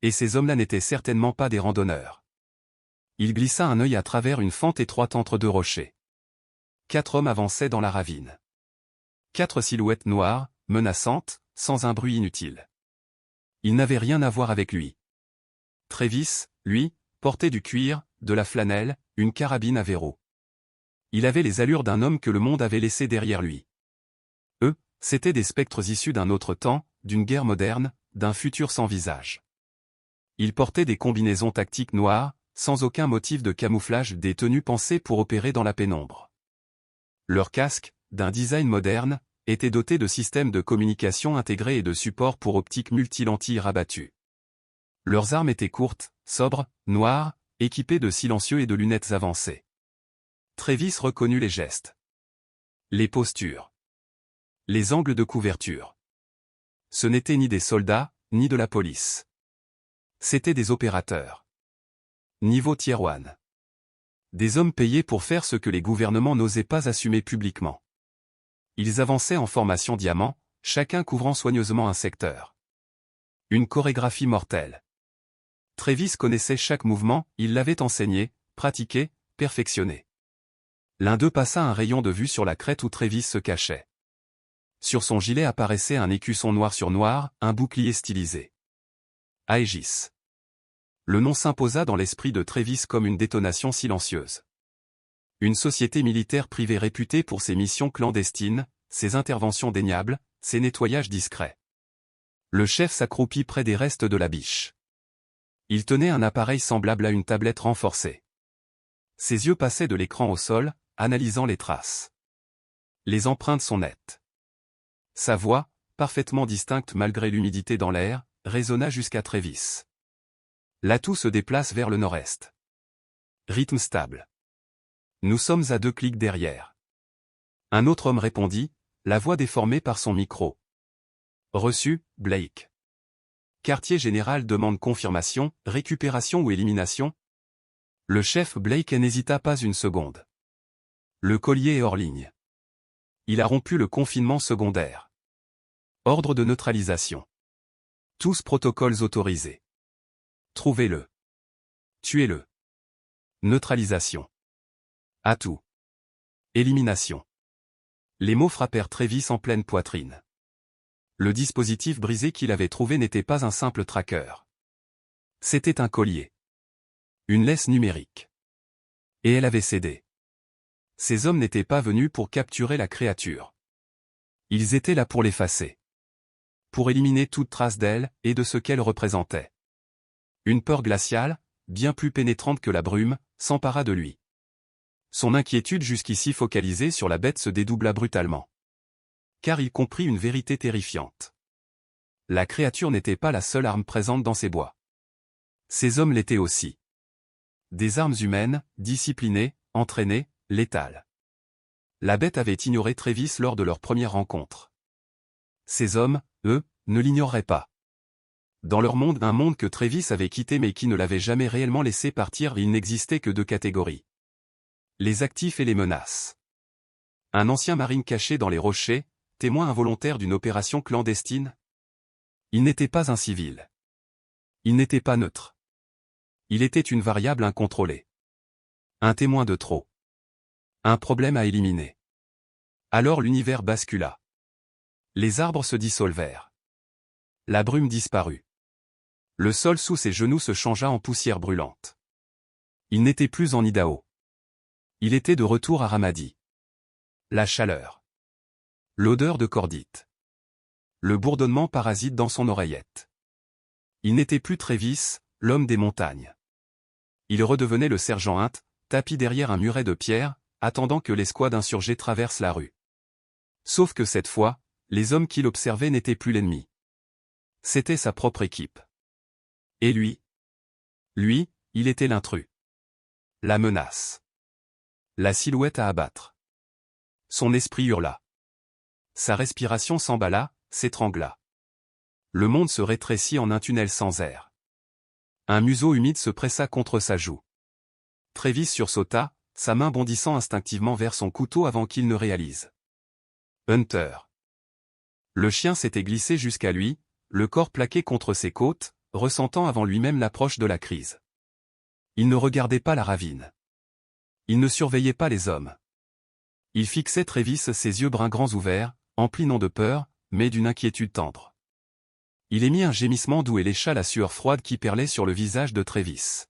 [SPEAKER 1] Et ces hommes-là n'étaient certainement pas des randonneurs. Il glissa un œil à travers une fente étroite entre 2 rochers. 4 hommes avançaient dans la ravine. 4 silhouettes noires, menaçantes, sans un bruit inutile. Ils n'avaient rien à voir avec lui. Travis, lui, portait du cuir, de la flanelle, une carabine à verrou. Il avait les allures d'un homme que le monde avait laissé derrière lui. Eux, c'étaient des spectres issus d'un autre temps, d'une guerre moderne, d'un futur sans visage. Ils portaient des combinaisons tactiques noires, sans aucun motif de camouflage, des tenues pensées pour opérer dans la pénombre. Leurs casques, d'un design moderne, étaient dotés de systèmes de communication intégrés et de supports pour optiques multilentilles rabattues. Leurs armes étaient courtes, sobres, noires, équipées de silencieux et de lunettes avancées. Travis reconnut les gestes. Les postures. Les angles de couverture. Ce n'étaient ni des soldats, ni de la police. C'étaient des opérateurs. Niveau Tier 1. Des hommes payés pour faire ce que les gouvernements n'osaient pas assumer publiquement. Ils avançaient en formation diamant, chacun couvrant soigneusement un secteur. Une chorégraphie mortelle. Travis connaissait chaque mouvement, il l'avait enseigné, pratiqué, perfectionné. L'un d'eux passa un rayon de vue sur la crête où Travis se cachait. Sur son gilet apparaissait un écusson noir sur noir, un bouclier stylisé. Aegis. Le nom s'imposa dans l'esprit de Travis comme une détonation silencieuse. Une société militaire privée réputée pour ses missions clandestines, ses interventions déniables, ses nettoyages discrets. Le chef s'accroupit près des restes de la biche. Il tenait un appareil semblable à une tablette renforcée. Ses yeux passaient de l'écran au sol, analysant les traces. Les empreintes sont nettes. Sa voix, parfaitement distincte malgré l'humidité dans l'air, résonna jusqu'à Travis. L'atout se déplace vers le nord-est. Rythme stable. Nous sommes à 2 clics derrière. Un autre homme répondit, la voix déformée par son micro. Reçu, Blake. Quartier général demande confirmation, récupération ou élimination? Le chef Blake n'hésita pas une seconde. Le collier est hors ligne. Il a rompu le confinement secondaire. Ordre de neutralisation. Tous protocoles autorisés. Trouvez-le. Tuez-le. Neutralisation. Atout. Élimination. Les mots frappèrent Travis en pleine poitrine. Le dispositif brisé qu'il avait trouvé n'était pas un simple tracker. C'était un collier. Une laisse numérique. Et elle avait cédé. Ces hommes n'étaient pas venus pour capturer la créature. Ils étaient là pour l'effacer. Pour éliminer toute trace d'elle et de ce qu'elle représentait. Une peur glaciale, bien plus pénétrante que la brume, s'empara de lui. Son inquiétude jusqu'ici focalisée sur la bête se dédoubla brutalement. Car il comprit une vérité terrifiante. La créature n'était pas la seule arme présente dans ces bois. Ces hommes l'étaient aussi. Des armes humaines, disciplinées, entraînées, létales. La bête avait ignoré Travis lors de leur première rencontre. Ces hommes, eux, ne l'ignoreraient pas. Dans leur monde, un monde que Travis avait quitté mais qui ne l'avait jamais réellement laissé partir, il n'existait que 2 catégories. Les actifs et les menaces. Un ancien marine caché dans les rochers, témoin involontaire d'une opération clandestine. Il n'était pas un civil. Il n'était pas neutre. Il était une variable incontrôlée. Un témoin de trop. Un problème à éliminer. Alors l'univers bascula. Les arbres se dissolvèrent. La brume disparut. Le sol sous ses genoux se changea en poussière brûlante. Il n'était plus en Idaho. Il était de retour à Ramadi. La chaleur. L'odeur de cordite. Le bourdonnement parasite dans son oreillette. Il n'était plus Travis, l'homme des montagnes. Il redevenait le sergent Hunt, tapi derrière un muret de pierre, attendant que l'escouade insurgée traverse la rue. Sauf que cette fois, les hommes qui l'observaient n'étaient plus l'ennemi. C'était sa propre équipe. Et lui? Lui, il était l'intrus. La menace. La silhouette à abattre. Son esprit hurla. Sa respiration s'emballa, s'étrangla. Le monde se rétrécit en un tunnel sans air. Un museau humide se pressa contre sa joue. Travis sursauta, sa main bondissant instinctivement vers son couteau avant qu'il ne réalise. Hunter. Le chien s'était glissé jusqu'à lui, le corps plaqué contre ses côtes, ressentant avant lui-même l'approche de la crise. Il ne regardait pas la ravine. Il ne surveillait pas les hommes. Il fixait Travis, ses yeux bruns grands ouverts, emplis non de peur, mais d'une inquiétude tendre. Il émit un gémissement doux et lécha la sueur froide qui perlait sur le visage de Travis.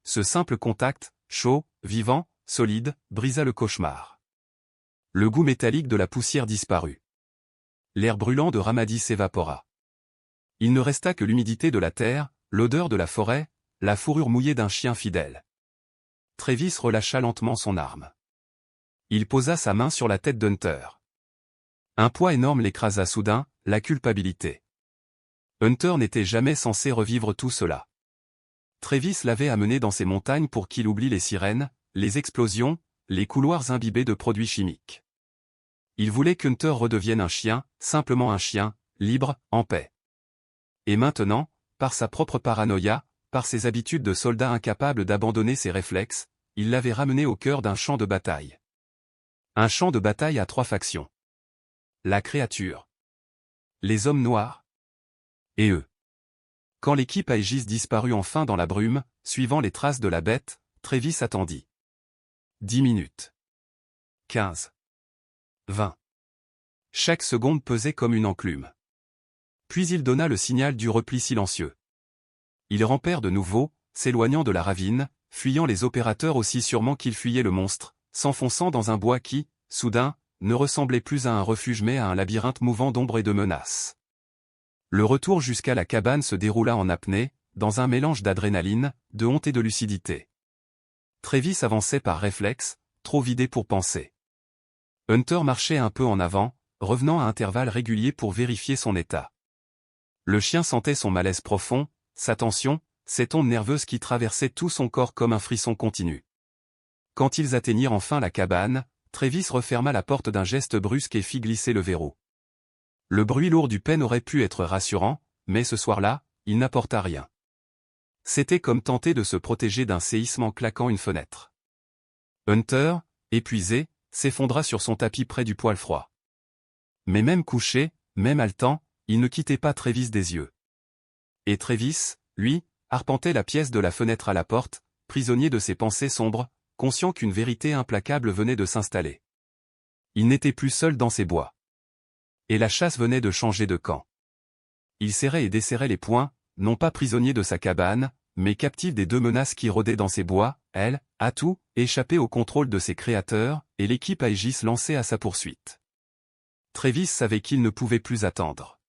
[SPEAKER 1] Ce simple contact, chaud, vivant, solide, brisa le cauchemar. Le goût métallique de la poussière disparut. L'air brûlant de Ramadi s'évapora. Il ne resta que l'humidité de la terre, l'odeur de la forêt, la fourrure mouillée d'un chien fidèle. Travis relâcha lentement son arme. Il posa sa main sur la tête d'Hunter. Un poids énorme l'écrasa soudain, la culpabilité. Hunter n'était jamais censé revivre tout cela. Travis l'avait amené dans ces montagnes pour qu'il oublie les sirènes, les explosions, les couloirs imbibés de produits chimiques. Il voulait qu'Hunter redevienne un chien, simplement un chien, libre, en paix. Et maintenant, par sa propre paranoïa, par ses habitudes de soldat incapable d'abandonner ses réflexes, il l'avait ramené au cœur d'un champ de bataille. Un champ de bataille à 3 factions. La créature. Les hommes noirs. Et eux. Quand l'équipe Aegis disparut enfin dans la brume, suivant les traces de la bête, Travis attendit. 10 minutes. 15. 20. Chaque seconde pesait comme une enclume. Puis il donna le signal du repli silencieux. Ils rampèrent de nouveau, s'éloignant de la ravine, fuyant les opérateurs aussi sûrement qu'ils fuyaient le monstre, s'enfonçant dans un bois qui, soudain, ne ressemblait plus à un refuge mais à un labyrinthe mouvant d'ombre et de menaces. Le retour jusqu'à la cabane se déroula en apnée, dans un mélange d'adrénaline, de honte et de lucidité. Travis avançait par réflexe, trop vidé pour penser. Hunter marchait un peu en avant, revenant à intervalles réguliers pour vérifier son état. Le chien sentait son malaise profond, sa tension, cette onde nerveuse qui traversait tout son corps comme un frisson continu. Quand ils atteignirent enfin la cabane, Travis referma la porte d'un geste brusque et fit glisser le verrou. Le bruit lourd du pen aurait pu être rassurant, mais ce soir-là, il n'apporta rien. C'était comme tenter de se protéger d'un séisme en claquant une fenêtre. Hunter, épuisé, s'effondra sur son tapis près du poêle froid. Mais même couché, même haletant, il ne quittait pas Travis des yeux. Et Travis, lui, arpentait la pièce de la fenêtre à la porte, prisonnier de ses pensées sombres, conscient qu'une vérité implacable venait de s'installer. Il n'était plus seul dans ses bois. Et la chasse venait de changer de camp. Il serrait et desserrait les poings, non pas prisonnier de sa cabane, mais captif des deux menaces qui rôdaient dans ses bois, elle, Atou, échappée au contrôle de ses créateurs, et l'équipe Aegis lancée à sa poursuite. Travis savait qu'il ne pouvait plus attendre.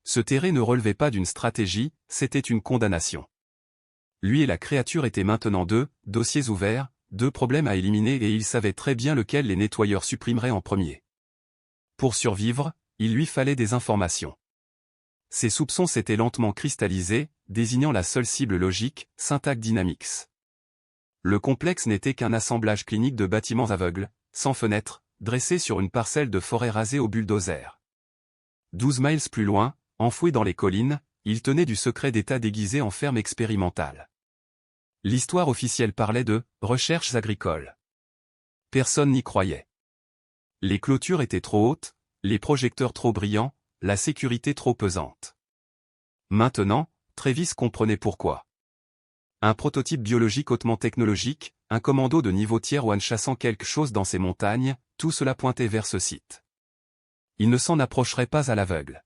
[SPEAKER 1] Ce terrain ne relevait pas d'une stratégie, c'était une condamnation. Lui et la créature étaient maintenant deux dossiers ouverts, deux problèmes à éliminer et il savait très bien lequel les nettoyeurs supprimeraient en premier. Pour survivre, il lui fallait des informations. Ses soupçons s'étaient lentement cristallisés, désignant la seule cible logique, Syntac Dynamics. Le complexe n'était qu'un assemblage clinique de bâtiments aveugles, sans fenêtres, dressés sur une parcelle de forêt rasée au bulldozer. 12 miles plus loin, enfoui dans les collines, il tenait du secret d'État déguisé en ferme expérimentale. L'histoire officielle parlait de « recherches agricoles ». Personne n'y croyait. Les clôtures étaient trop hautes, les projecteurs trop brillants, la sécurité trop pesante. Maintenant, Travis comprenait pourquoi. Un prototype biologique hautement technologique, un commando de niveau tier 1 chassant quelque chose dans ces montagnes, tout cela pointait vers ce site. Il ne s'en approcherait pas à l'aveugle.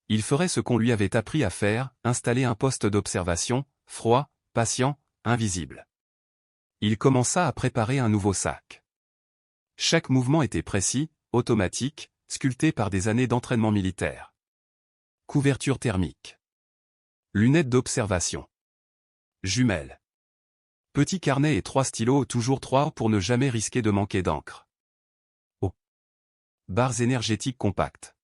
[SPEAKER 1] Il ferait ce qu'on lui avait appris à faire, installer un poste d'observation, froid, patient, invisible. Il commença à préparer un nouveau sac. Chaque mouvement était précis, automatique, sculpté par des années d'entraînement militaire. Couverture thermique. Lunettes d'observation. Jumelles. Petit carnet et 3 stylos, toujours 3 pour ne jamais risquer de manquer d'encre. Oh. Barres énergétiques compactes.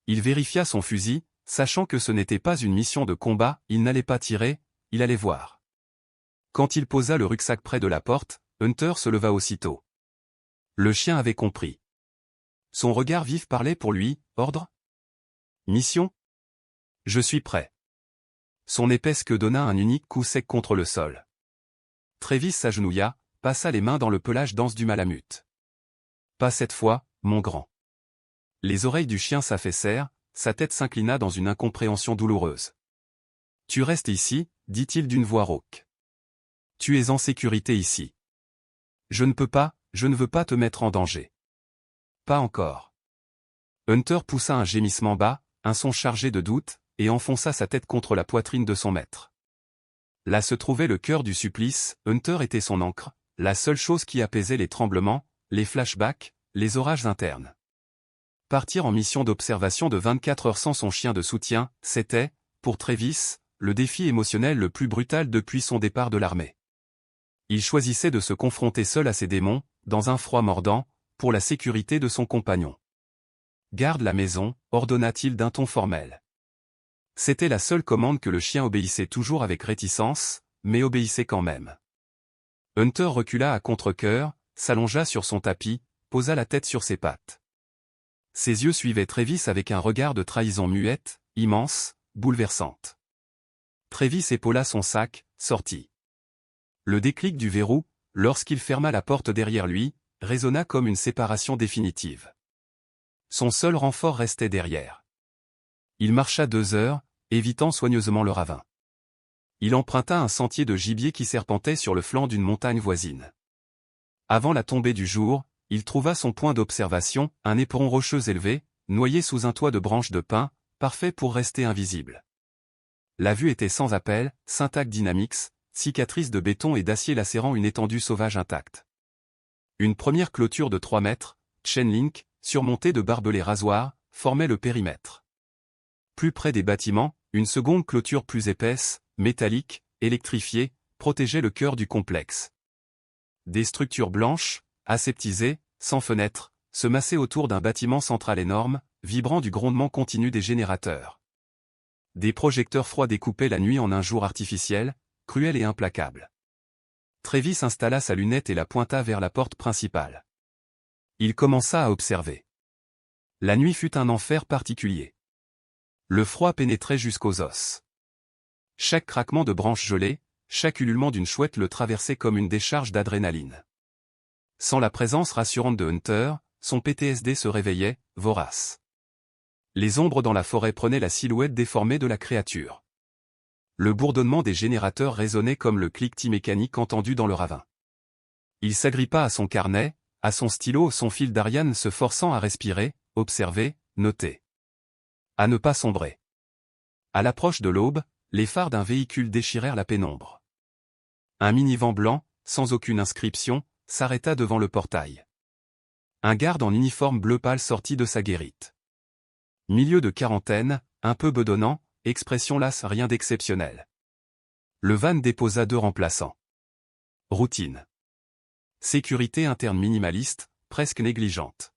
[SPEAKER 1] Il vérifia son fusil, sachant que ce n'était pas une mission de combat, il n'allait pas tirer, il allait voir. Quand il posa le rucksack près de la porte, Hunter se leva aussitôt. Le chien avait compris. Son regard vif parlait pour lui, ordre ? Mission ? Je suis prêt. Son épaisse queue donna un unique coup sec contre le sol. Travis s'agenouilla, passa les mains dans le pelage dense du malamute. Pas cette fois, mon grand. Les oreilles du chien s'affaissèrent, sa tête s'inclina dans une incompréhension douloureuse. Tu restes ici, dit-il d'une voix rauque. Tu es en sécurité ici. Je ne veux pas te mettre en danger. Pas encore. Hunter poussa un gémissement bas, un son chargé de doute, et enfonça sa tête contre la poitrine de son maître. Là se trouvait le cœur du supplice, Hunter était son ancre, la seule chose qui apaisait les tremblements, les flashbacks, les orages internes. Partir en mission d'observation de 24 heures sans son chien de soutien, c'était, pour Travis, le défi émotionnel le plus brutal depuis son départ de l'armée. Il choisissait de se confronter seul à ses démons, dans un froid mordant, pour la sécurité de son compagnon. Garde la maison, ordonna-t-il d'un ton formel. C'était la seule commande que le chien obéissait toujours avec réticence, mais obéissait quand même. Hunter recula à contre-cœur, s'allongea sur son tapis, posa la tête sur ses pattes. Ses yeux suivaient Travis avec un regard de trahison muette, immense, bouleversante. Travis épaula son sac, sortit. Le déclic du verrou, lorsqu'il ferma la porte derrière lui, résonna comme une séparation définitive. Son seul renfort restait derrière. Il marcha 2 heures, évitant soigneusement le ravin. Il emprunta un sentier de gibier qui serpentait sur le flanc d'une montagne voisine. Avant la tombée du jour, il trouva son point d'observation, un éperon rocheux élevé, noyé sous un toit de branches de pin, parfait pour rester invisible. La vue était sans appel, Syntac Dynamics, cicatrice de béton et d'acier lacérant une étendue sauvage intacte. Une première clôture de 3 mètres, Chainlink, surmontée de barbelés rasoirs, formait le périmètre. Plus près des bâtiments, Une seconde clôture plus épaisse, métallique, électrifiée, protégeait le cœur du complexe. Des structures blanches, aseptisées, sans fenêtres, se massaient autour d'un bâtiment central énorme, vibrant du grondement continu des générateurs. Des projecteurs froids découpaient la nuit en un jour artificiel, cruel et implacable. Travis installa sa lunette et la pointa vers la porte principale. Il commença à observer. La nuit fut un enfer particulier. Le froid pénétrait jusqu'aux os. Chaque craquement de branches gelées, chaque ululement d'une chouette le traversait comme une décharge d'adrénaline. Sans la présence rassurante de Hunter, son PTSD se réveillait, vorace. Les ombres dans la forêt prenaient la silhouette déformée de la créature. Le bourdonnement des générateurs résonnait comme le cliquetis mécanique entendu dans le ravin. Il s'agrippa à son carnet, à son stylo, son fil d'Ariane, se forçant à respirer, observer, noter. À ne pas sombrer. À l'approche de l'aube, les phares d'un véhicule déchirèrent la pénombre. Un minivan blanc, sans aucune inscription, s'arrêta devant le portail. Un garde en uniforme bleu pâle sortit de sa guérite. Milieu de quarantaine, un peu bedonnant, expression lasse, rien d'exceptionnel. Le van déposa 2 remplaçants. Routine. Sécurité interne minimaliste, presque négligente.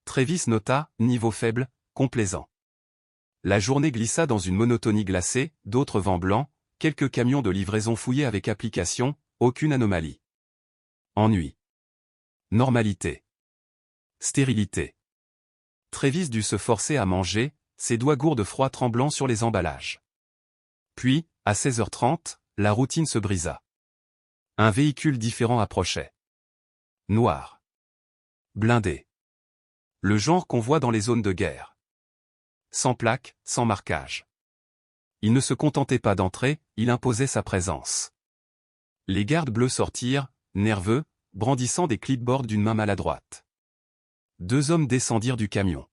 [SPEAKER 1] Travis nota, niveau faible, complaisant. La journée glissa dans une monotonie glacée, d'autres vents blancs, quelques camions de livraison fouillés avec application, aucune anomalie. Ennui. Normalité. Stérilité. Travis dut se forcer à manger, ses doigts gourds de froid tremblant sur les emballages. Puis, à 16h30, la routine se brisa. Un véhicule différent approchait. Noir. Blindé. Le genre qu'on voit dans les zones de guerre. Sans plaque, sans marquage. Il ne se contentait pas d'entrer, il imposait sa présence. Les gardes bleus sortirent, nerveux, brandissant des clipboards d'une main maladroite. 2 hommes descendirent du camion.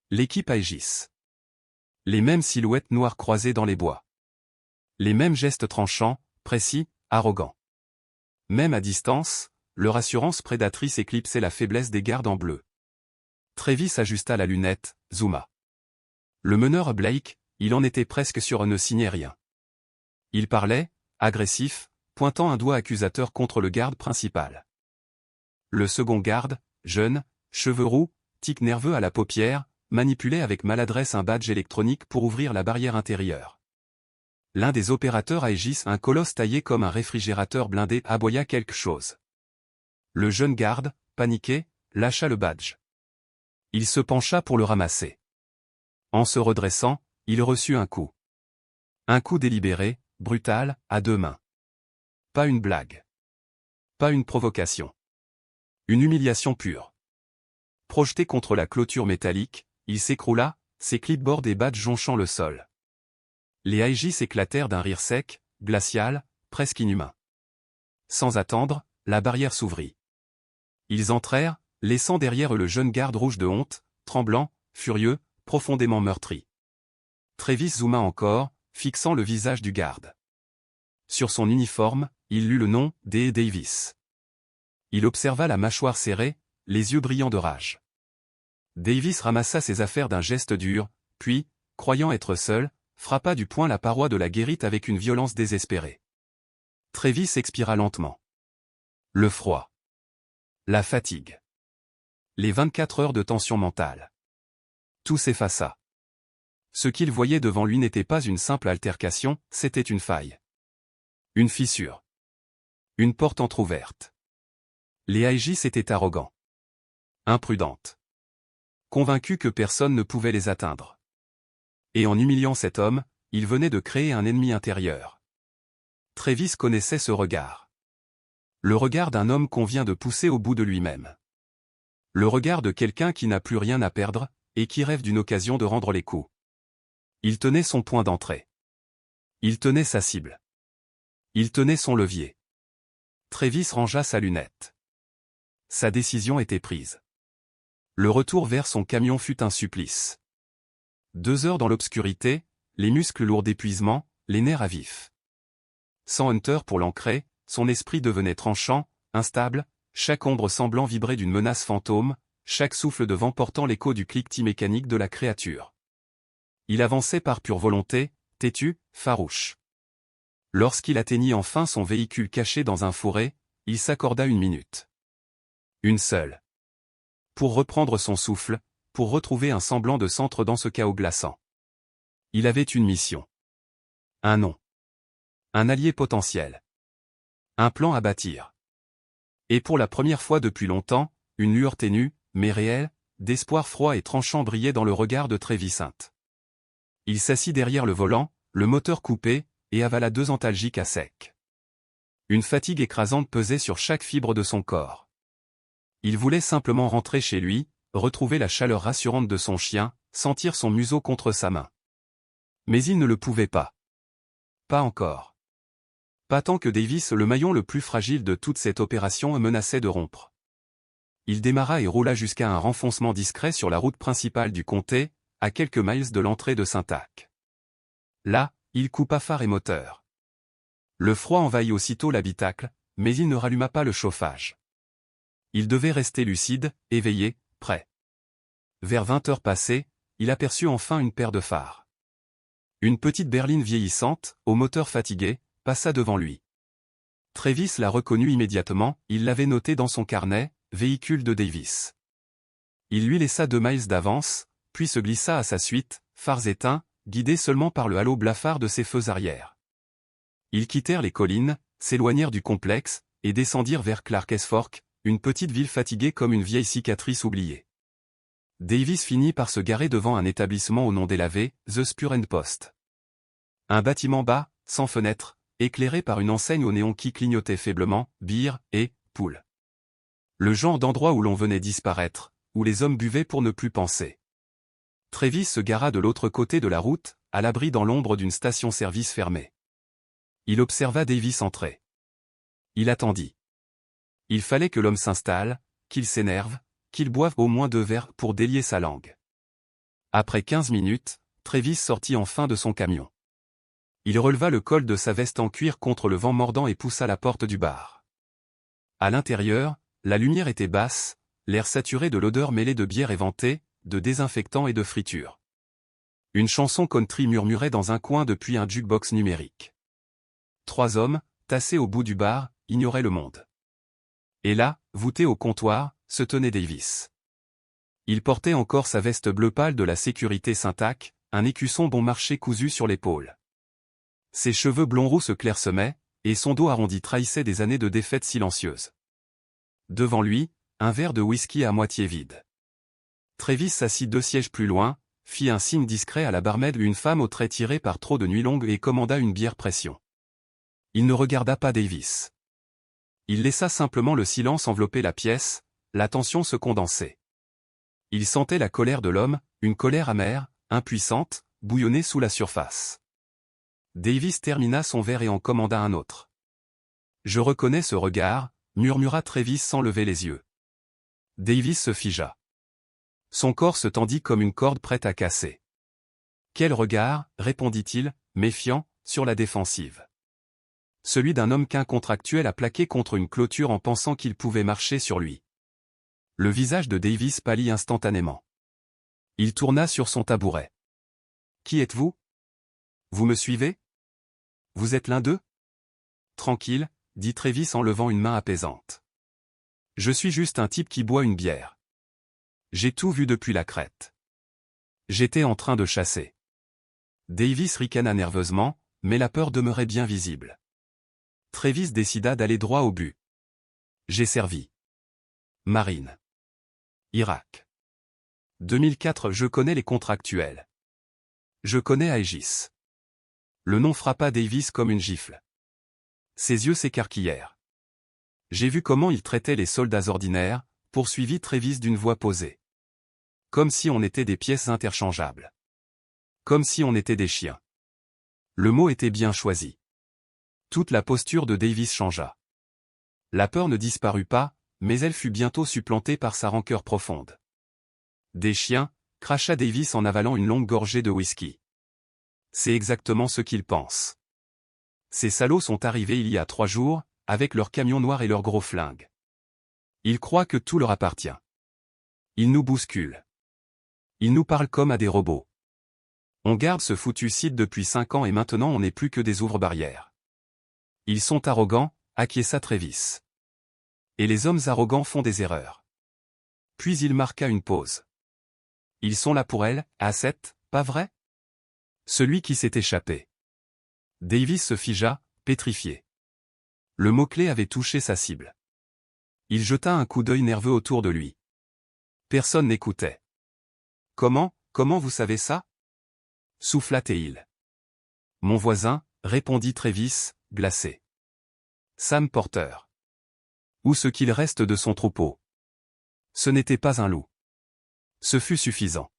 [SPEAKER 1] L'équipe Aegis. Les mêmes silhouettes noires croisées dans les bois. Les mêmes gestes tranchants, précis, arrogants. Même à distance, leur assurance prédatrice éclipsait la faiblesse des gardes en bleu. Travis ajusta la lunette, zooma. Le meneur Blake, il en était presque sûr, ne signait rien. Il parlait, agressif, pointant un doigt accusateur contre le garde principal. Le second garde, jeune, cheveux roux, tic nerveux à la paupière, manipulait avec maladresse un badge électronique pour ouvrir la barrière intérieure. L'un des opérateurs Aegis, un colosse taillé comme un réfrigérateur blindé, aboya quelque chose. Le jeune garde, paniqué, lâcha le badge. Il se pencha pour le ramasser. En se redressant, il reçut un coup. Un coup délibéré, brutal, à 2 mains. Pas une blague. Pas une provocation. Une humiliation pure. Projeté contre la clôture métallique, il s'écroula, ses clipboards et badges jonchant le sol. Les Aegis éclatèrent d'un rire sec, glacial, presque inhumain. Sans attendre, la barrière s'ouvrit. Ils entrèrent, laissant derrière eux le jeune garde rouge de honte, tremblant, furieux, profondément meurtri. Travis zooma encore, fixant le visage du garde. Sur son uniforme, il lut le nom, D. Davis. Il observa la mâchoire serrée, les yeux brillants de rage. Davis ramassa ses affaires d'un geste dur, puis, croyant être seul, frappa du poing la paroi de la guérite avec une violence désespérée. Travis expira lentement. Le froid. La fatigue. Les 24 heures de tension mentale. Tout s'effaça. Ce qu'il voyait devant lui n'était pas une simple altercation, c'était une faille. Une fissure. Une porte entr'ouverte. Les Aegis étaient arrogants. Imprudentes. Convaincus que personne ne pouvait les atteindre. Et en humiliant cet homme, il venait de créer un ennemi intérieur. Travis connaissait ce regard. Le regard d'un homme qu'on vient de pousser au bout de lui-même. Le regard de quelqu'un qui n'a plus rien à perdre, et qui rêve d'une occasion de rendre les coups. Il tenait son point d'entrée. Il tenait sa cible. Il tenait son levier. Travis rangea sa lunette. Sa décision était prise. Le retour vers son camion fut un supplice. 2 heures dans l'obscurité, les muscles lourds d'épuisement, les nerfs à vif. Sans Hunter pour l'ancrer, son esprit devenait tranchant, instable, chaque ombre semblant vibrer d'une menace fantôme, chaque souffle de vent portant l'écho du cliquetis mécanique de la créature. Il avançait par pure volonté, têtu, farouche. Lorsqu'il atteignit enfin son véhicule caché dans un fourré, il s'accorda une minute. Une seule. Pour reprendre son souffle, pour retrouver un semblant de centre dans ce chaos glaçant. Il avait une mission. Un nom. Un allié potentiel. Un plan à bâtir. Et pour la première fois depuis longtemps, une lueur ténue, mais réelle, d'espoir froid et tranchant brillait dans le regard de Trevisan. Il s'assit derrière le volant, le moteur coupé, et avala 2 antalgiques à sec. Une fatigue écrasante pesait sur chaque fibre de son corps. Il voulait simplement rentrer chez lui, retrouver la chaleur rassurante de son chien, sentir son museau contre sa main. Mais il ne le pouvait pas. Pas encore. Pas tant que Davis, le maillon le plus fragile de toute cette opération, menaçait de rompre. Il démarra et roula jusqu'à un renfoncement discret sur la route principale du comté, à quelques miles de l'entrée de Saint-Ac. Là, il coupa phare et moteur. Le froid envahit aussitôt l'habitacle, mais il ne ralluma pas le chauffage. Il devait rester lucide, éveillé, prêt. Vers 20 heures passées, il aperçut enfin une paire de phares. Une petite berline vieillissante, au moteur fatigué, passa devant lui. Travis la reconnut immédiatement, il l'avait noté dans son carnet, véhicule de Davis. Il lui laissa 2 miles d'avance, puis se glissa à sa suite, phares éteints, guidés seulement par le halo blafard de ses feux arrière. Ils quittèrent les collines, s'éloignèrent du complexe, et descendirent vers Clark's Fork, une petite ville fatiguée comme une vieille cicatrice oubliée. Davis finit par se garer devant un établissement au nom délavé, The Spur and Post. Un bâtiment bas, sans fenêtre, éclairé par une enseigne au néon qui clignotait faiblement, bière et poule. Le genre d'endroit où l'on venait disparaître, où les hommes buvaient pour ne plus penser. Travis se gara de l'autre côté de la route, à l'abri dans l'ombre d'une station-service fermée. Il observa Davis entrer. Il attendit. Il fallait que l'homme s'installe, qu'il s'énerve, qu'il boive au moins 2 verres pour délier sa langue. Après 15 minutes, Travis sortit enfin de son camion. Il releva le col de sa veste en cuir contre le vent mordant et poussa la porte du bar. À l'intérieur, la lumière était basse, l'air saturé de l'odeur mêlée de bière éventée, de désinfectant et de friture. Une chanson country murmurait dans un coin depuis un jukebox numérique. 3 hommes, tassés au bout du bar, ignoraient le monde. Et là, voûté au comptoir, se tenait Davis. Il portait encore sa veste bleu pâle de la sécurité Saint-Ac, un écusson bon marché cousu sur l'épaule. Ses cheveux blonds roux se clairsemaient, et son dos arrondi trahissait des années de défaite silencieuse. Devant lui, un verre de whisky à moitié vide. Travis s'assit 2 sièges plus loin, fit un signe discret à la barmaid, une femme aux traits tirés par trop de nuits longues, et commanda une bière pression. Il ne regarda pas Davis. Il laissa simplement le silence envelopper la pièce, la tension se condenser. Il sentait la colère de l'homme, une colère amère, impuissante, bouillonner sous la surface. Davis termina son verre et en commanda un autre. « Je reconnais ce regard », murmura Travis sans lever les yeux. Davis se figea. Son corps se tendit comme une corde prête à casser. « Quel regard » répondit-il, méfiant, sur la défensive. Celui d'un homme qu'un contractuel a plaqué contre une clôture en pensant qu'il pouvait marcher sur lui. Le visage de Davis pâlit instantanément. Il tourna sur son tabouret. « Qui êtes-vous ? Vous me suivez ? Vous êtes l'un d'eux ? » Tranquille, dit Travis en levant une main apaisante. « Je suis juste un type qui boit une bière. J'ai tout vu depuis la crête. J'étais en train de chasser. » Davis ricana nerveusement, mais la peur demeurait bien visible. Travis décida d'aller droit au but. « J'ai servi. Marine. Irak. 2004. Je connais les contractuels. Je connais Aegis. » Le nom frappa Davis comme une gifle. Ses yeux s'écarquillèrent. J'ai vu comment il traitait les soldats ordinaires, poursuivit Travis d'une voix posée. Comme si on était des pièces interchangeables. Comme si on était des chiens. Le mot était bien choisi. Toute la posture de Davis changea. La peur ne disparut pas, mais elle fut bientôt supplantée par sa rancœur profonde. Des chiens, cracha Davis en avalant une longue gorgée de whisky. C'est exactement ce qu'ils pensent. Ces salauds sont arrivés il y a 3 jours, avec leur camion noir et leurs gros flingues. Ils croient que tout leur appartient. Ils nous bousculent. Ils nous parlent comme à des robots. On garde ce foutu site depuis 5 ans et maintenant on n'est plus que des ouvre-barrières. Ils sont arrogants, acquiesça Travis. Et les hommes arrogants font des erreurs. Puis il marqua une pause. Ils sont là pour elle, à 7, pas vrai? Celui qui s'est échappé. Davis se figea, pétrifié. Le mot-clé avait touché sa cible. Il jeta un coup d'œil nerveux autour de lui. Personne n'écoutait. Comment vous savez ça? Souffla Théil. Mon voisin, répondit Travis, glacé. Sam Porter. Ou ce qu'il reste de son troupeau. Ce n'était pas un loup. Ce fut suffisant.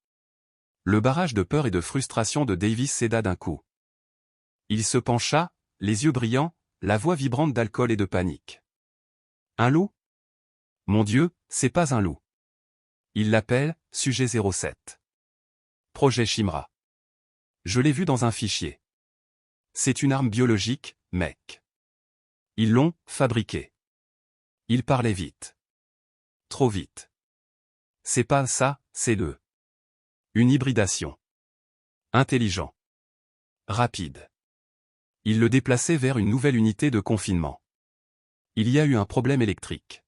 [SPEAKER 1] Le barrage de peur et de frustration de Davis céda d'un coup. Il se pencha, les yeux brillants, la voix vibrante d'alcool et de panique. Un loup? Mon Dieu, c'est pas un loup. Il l'appelle, sujet 07. Projet Shimra. Je l'ai vu dans un fichier. C'est une arme biologique, mec. Ils l'ont fabriquée. Il parlait vite. Trop vite. C'est pas ça, c'est une hybridation. Intelligent. Rapide. Il le déplaçait vers une nouvelle unité de confinement. Il y a eu un problème électrique.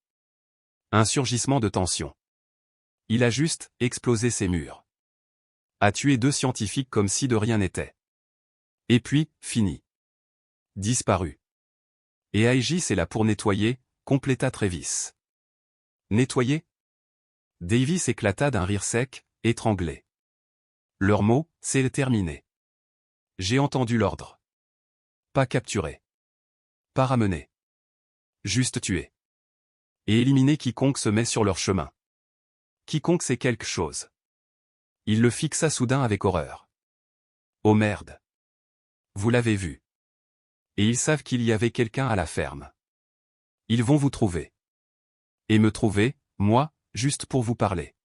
[SPEAKER 1] Un surgissement de tension. Il a juste explosé ses murs. A tué 2 scientifiques comme si de rien n'était. Et puis, fini. Disparu. Et Aegis est là pour nettoyer, compléta Travis. Nettoyer? Davis éclata d'un rire sec, étranglé. Leur mot, c'est terminé. J'ai entendu l'ordre. Pas capturer. Pas ramener. Juste tuer. Et éliminer quiconque se met sur leur chemin. Quiconque sait quelque chose. Il le fixa soudain avec horreur. Oh merde. Vous l'avez vu. Et ils savent qu'il y avait quelqu'un à la ferme. Ils vont vous trouver. Et me trouver, moi, juste pour vous parler.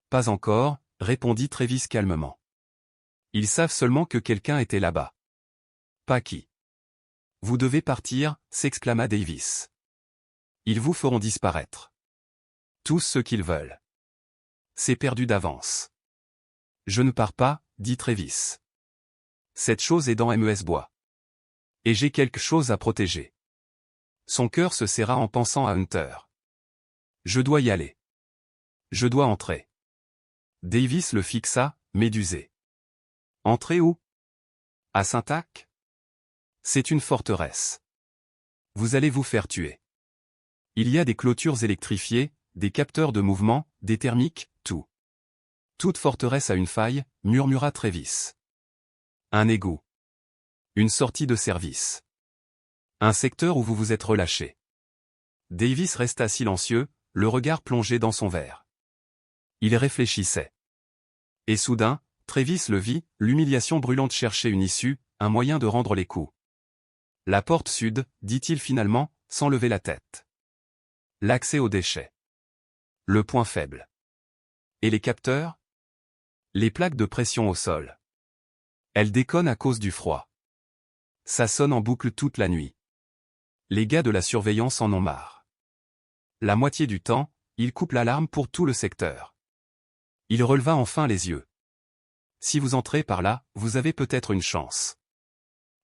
[SPEAKER 1] Pas encore, répondit Travis calmement. Ils savent seulement que quelqu'un était là-bas. Pas qui. Vous devez partir, s'exclama Davis. Ils vous feront disparaître. Tous ceux qu'ils veulent. C'est perdu d'avance. Je ne pars pas, dit Travis. Cette chose est dans MES Bois. Et j'ai quelque chose à protéger. Son cœur se serra en pensant à Hunter. Je dois y aller. Je dois entrer. Davis le fixa, médusé. Entrer où? À Saint-Ac? C'est une forteresse. Vous allez vous faire tuer. Il y a des clôtures électrifiées, des capteurs de mouvement, des thermiques, tout. Toute forteresse a une faille, murmura Travis. Un égout. Une sortie de service. Un secteur où vous vous êtes relâché. Davis resta silencieux, le regard plongé dans son verre. Il réfléchissait. Et soudain, Travis le vit, l'humiliation brûlante cherchait une issue, un moyen de rendre les coups. La porte sud, dit-il finalement, sans lever la tête. L'accès aux déchets. Le point faible. Et les capteurs? Les plaques de pression au sol. Elles déconnent à cause du froid. Ça sonne en boucle toute la nuit. Les gars de la surveillance en ont marre. La moitié du temps, ils coupent l'alarme pour tout le secteur. Il releva enfin les yeux. Si vous entrez par là, vous avez peut-être une chance.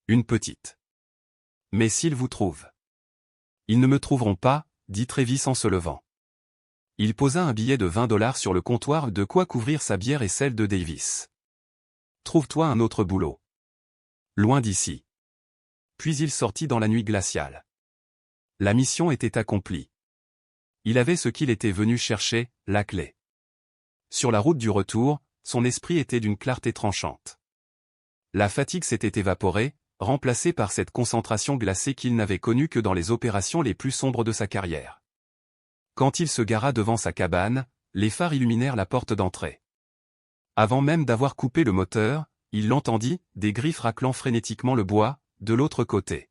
[SPEAKER 1] Une petite. Mais s'ils vous trouvent. Ils ne me trouveront pas, dit Travis en se levant. Il posa un billet de $20 sur le comptoir, de quoi couvrir sa bière et celle de Davis. Trouve-toi un autre boulot. Loin d'ici. Puis il sortit dans la nuit glaciale. La mission était accomplie. Il avait ce qu'il était venu chercher, la clé. Sur la route du retour, son esprit était d'une clarté tranchante. La fatigue s'était évaporée, remplacée par cette concentration glacée qu'il n'avait connue que dans les opérations les plus sombres de sa carrière. Quand il se gara devant sa cabane, les phares illuminèrent la porte d'entrée. Avant même d'avoir coupé le moteur, il l'entendit, des griffes raclant frénétiquement le bois, de l'autre côté.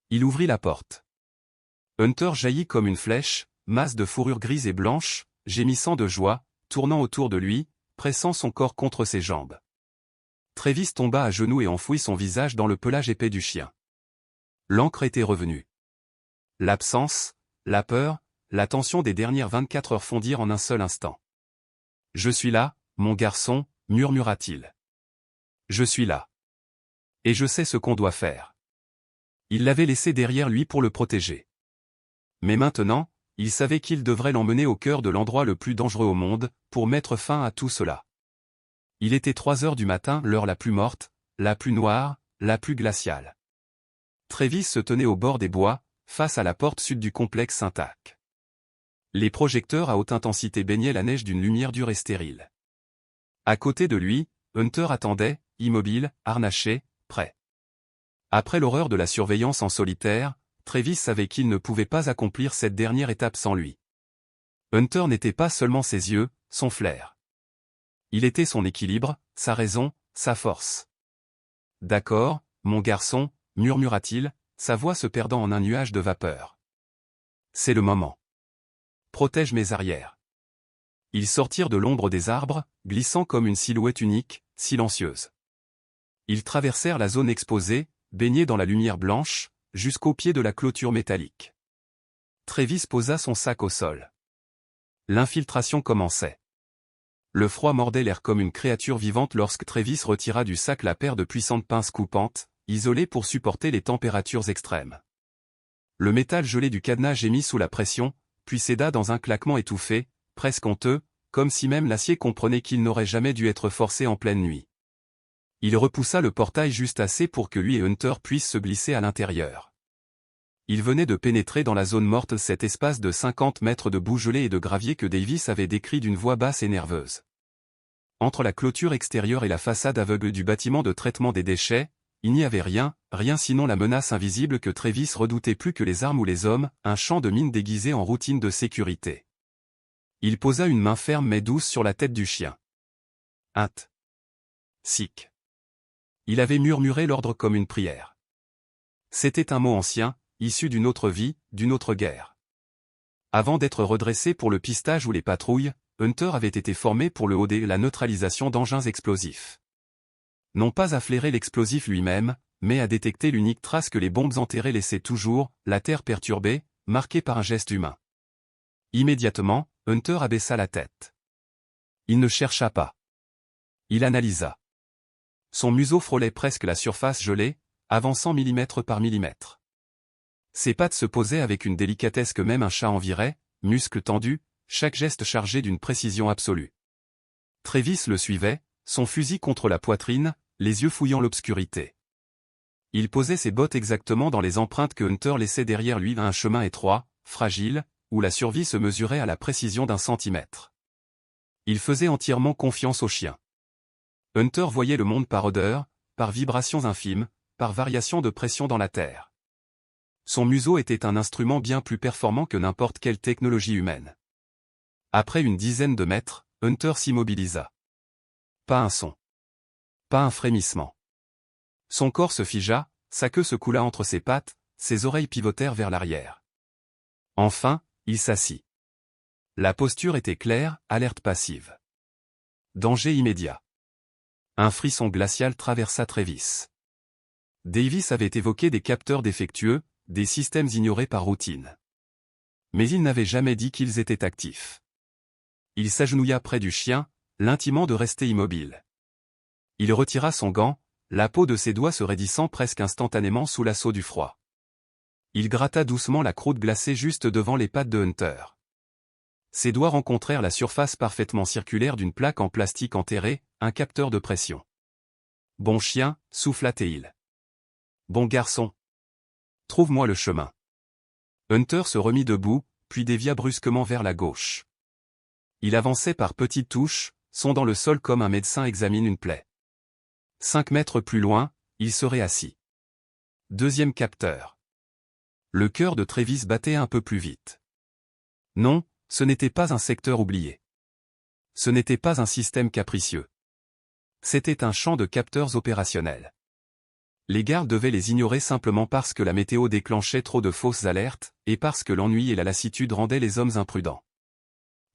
[SPEAKER 1] Il ouvrit la porte. Hunter jaillit comme une flèche, masse de fourrure grise et blanche, gémissant de joie, tournant autour de lui, pressant son corps contre ses jambes. Travis tomba à genoux et enfouit son visage dans le pelage épais du chien. L'encre était revenue. L'absence, la peur, la tension des dernières 24 heures fondirent en un seul instant. « Je suis là, mon garçon » murmura-t-il. Je suis là. Et je sais ce qu'on doit faire. Il l'avait laissé derrière lui pour le protéger. Mais maintenant, il savait qu'il devrait l'emmener au cœur de l'endroit le plus dangereux au monde, pour mettre fin à tout cela. Il était 3 heures du matin, l'heure la plus morte, la plus noire, la plus glaciale. Travis se tenait au bord des bois, face à la porte sud du complexe Syntac. Les projecteurs à haute intensité baignaient la neige d'une lumière dure et stérile. À côté de lui, Hunter attendait, immobile, harnaché, prêt. Après l'horreur de la surveillance en solitaire, Travis savait qu'il ne pouvait pas accomplir cette dernière étape sans lui. Hunter n'était pas seulement ses yeux, son flair. Il était son équilibre, sa raison, sa force. « D'accord, mon garçon », murmura-t-il, sa voix se perdant en un nuage de vapeur. « C'est le moment. Protège mes arrières. » Ils sortirent de l'ombre des arbres, glissant comme une silhouette unique, silencieuse. Ils traversèrent la zone exposée, baignée dans la lumière blanche, jusqu'au pied de la clôture métallique. Travis posa son sac au sol. L'infiltration commençait. Le froid mordait l'air comme une créature vivante lorsque Travis retira du sac la paire de puissantes pinces coupantes, isolées pour supporter les températures extrêmes. Le métal gelé du cadenas gémit sous la pression, puis céda dans un claquement étouffé, presque honteux, comme si même l'acier comprenait qu'il n'aurait jamais dû être forcé en pleine nuit. Il repoussa le portail juste assez pour que lui et Hunter puissent se glisser à l'intérieur. Ils venaient de pénétrer dans la zone morte, cet espace de 50 mètres de boue gelée et de gravier que Davis avait décrit d'une voix basse et nerveuse. Entre la clôture extérieure et la façade aveugle du bâtiment de traitement des déchets, il n'y avait rien, rien sinon la menace invisible que Travis redoutait plus que les armes ou les hommes, un champ de mine déguisé en routine de sécurité. Il posa une main ferme mais douce sur la tête du chien. « Hâte. Sic. » Il avait murmuré l'ordre comme une prière. C'était un mot ancien, issu d'une autre vie, d'une autre guerre. Avant d'être redressé pour le pistage ou les patrouilles, Hunter avait été formé pour le OD, la neutralisation d'engins explosifs. Non pas à flairer l'explosif lui-même, mais à détecter l'unique trace que les bombes enterrées laissaient toujours, la terre perturbée, marquée par un geste humain. Immédiatement, Hunter abaissa la tête. Il ne chercha pas. Il analysa. Son museau frôlait presque la surface gelée, avançant millimètre par millimètre. Ses pattes se posaient avec une délicatesse que même un chat envierait, muscles tendus, chaque geste chargé d'une précision absolue. Travis le suivait, son fusil contre la poitrine, les yeux fouillant l'obscurité. Il posait ses bottes exactement dans les empreintes que Hunter laissait derrière lui, un chemin étroit, fragile, où la survie se mesurait à la précision d'un centimètre. Il faisait entièrement confiance au chien. Hunter voyait le monde par odeur, par vibrations infimes, par variations de pression dans la terre. Son museau était un instrument bien plus performant que n'importe quelle technologie humaine. Après une dizaine de mètres, Hunter s'immobilisa. Pas un son. Pas un frémissement. Son corps se figea, sa queue se coula entre ses pattes, ses oreilles pivotèrent vers l'arrière. Enfin, il s'assit. La posture était claire, alerte passive. Danger immédiat. Un frisson glacial traversa Travis. Davis avait évoqué des capteurs défectueux, des systèmes ignorés par routine. Mais il n'avait jamais dit qu'ils étaient actifs. Il s'agenouilla près du chien, l'intimant de rester immobile. Il retira son gant, la peau de ses doigts se raidissant presque instantanément sous l'assaut du froid. Il gratta doucement la croûte glacée juste devant les pattes de Hunter. Ses doigts rencontrèrent la surface parfaitement circulaire d'une plaque en plastique enterrée, un capteur de pression. « Bon chien », souffla-t-il. « Bon garçon. Trouve-moi le chemin. » Hunter se remit debout, puis dévia brusquement vers la gauche. Il avançait par petites touches, sondant le sol comme un médecin examine une plaie. 5 mètres plus loin, il serait assis. Deuxième capteur. Le cœur de Travis battait un peu plus vite. Non, ce n'était pas un secteur oublié. Ce n'était pas un système capricieux. C'était un champ de capteurs opérationnels. Les gardes devaient les ignorer simplement parce que la météo déclenchait trop de fausses alertes, et parce que l'ennui et la lassitude rendaient les hommes imprudents.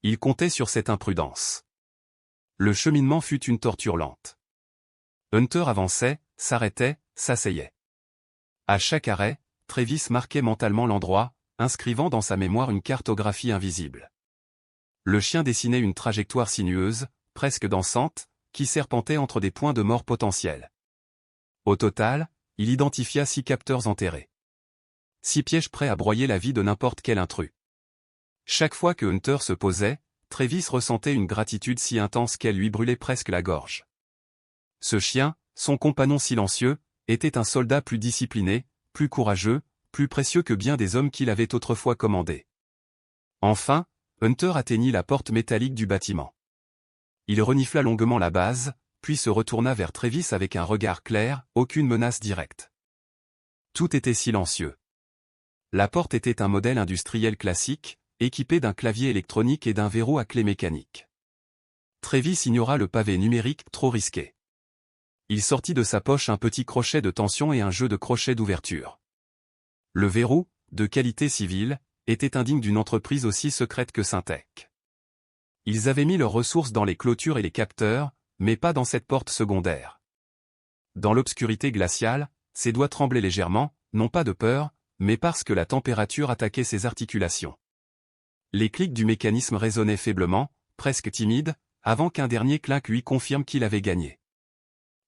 [SPEAKER 1] Ils comptaient sur cette imprudence. Le cheminement fut une torture lente. Hunter avançait, s'arrêtait, s'asseyait. À chaque arrêt, Travis marquait mentalement l'endroit, inscrivant dans sa mémoire une cartographie invisible. Le chien dessinait une trajectoire sinueuse, presque dansante, qui serpentaient entre des points de mort potentiels. Au total, il identifia 6 capteurs enterrés. 6 pièges prêts à broyer la vie de n'importe quel intrus. Chaque fois que Hunter se posait, Travis ressentait une gratitude si intense qu'elle lui brûlait presque la gorge. Ce chien, son compagnon silencieux, était un soldat plus discipliné, plus courageux, plus précieux que bien des hommes qu'il avait autrefois commandés. Enfin, Hunter atteignit la porte métallique du bâtiment. Il renifla longuement la base, puis se retourna vers Travis avec un regard clair, aucune menace directe. Tout était silencieux. La porte était un modèle industriel classique, équipé d'un clavier électronique et d'un verrou à clé mécanique. Travis ignora le pavé numérique, trop risqué. Il sortit de sa poche un petit crochet de tension et un jeu de crochets d'ouverture. Le verrou, de qualité civile, était indigne d'une entreprise aussi secrète que Syntec. Ils avaient mis leurs ressources dans les clôtures et les capteurs, mais pas dans cette porte secondaire. Dans l'obscurité glaciale, ses doigts tremblaient légèrement, non pas de peur, mais parce que la température attaquait ses articulations. Les clics du mécanisme résonnaient faiblement, presque timides, avant qu'un dernier clic lui confirme qu'il avait gagné.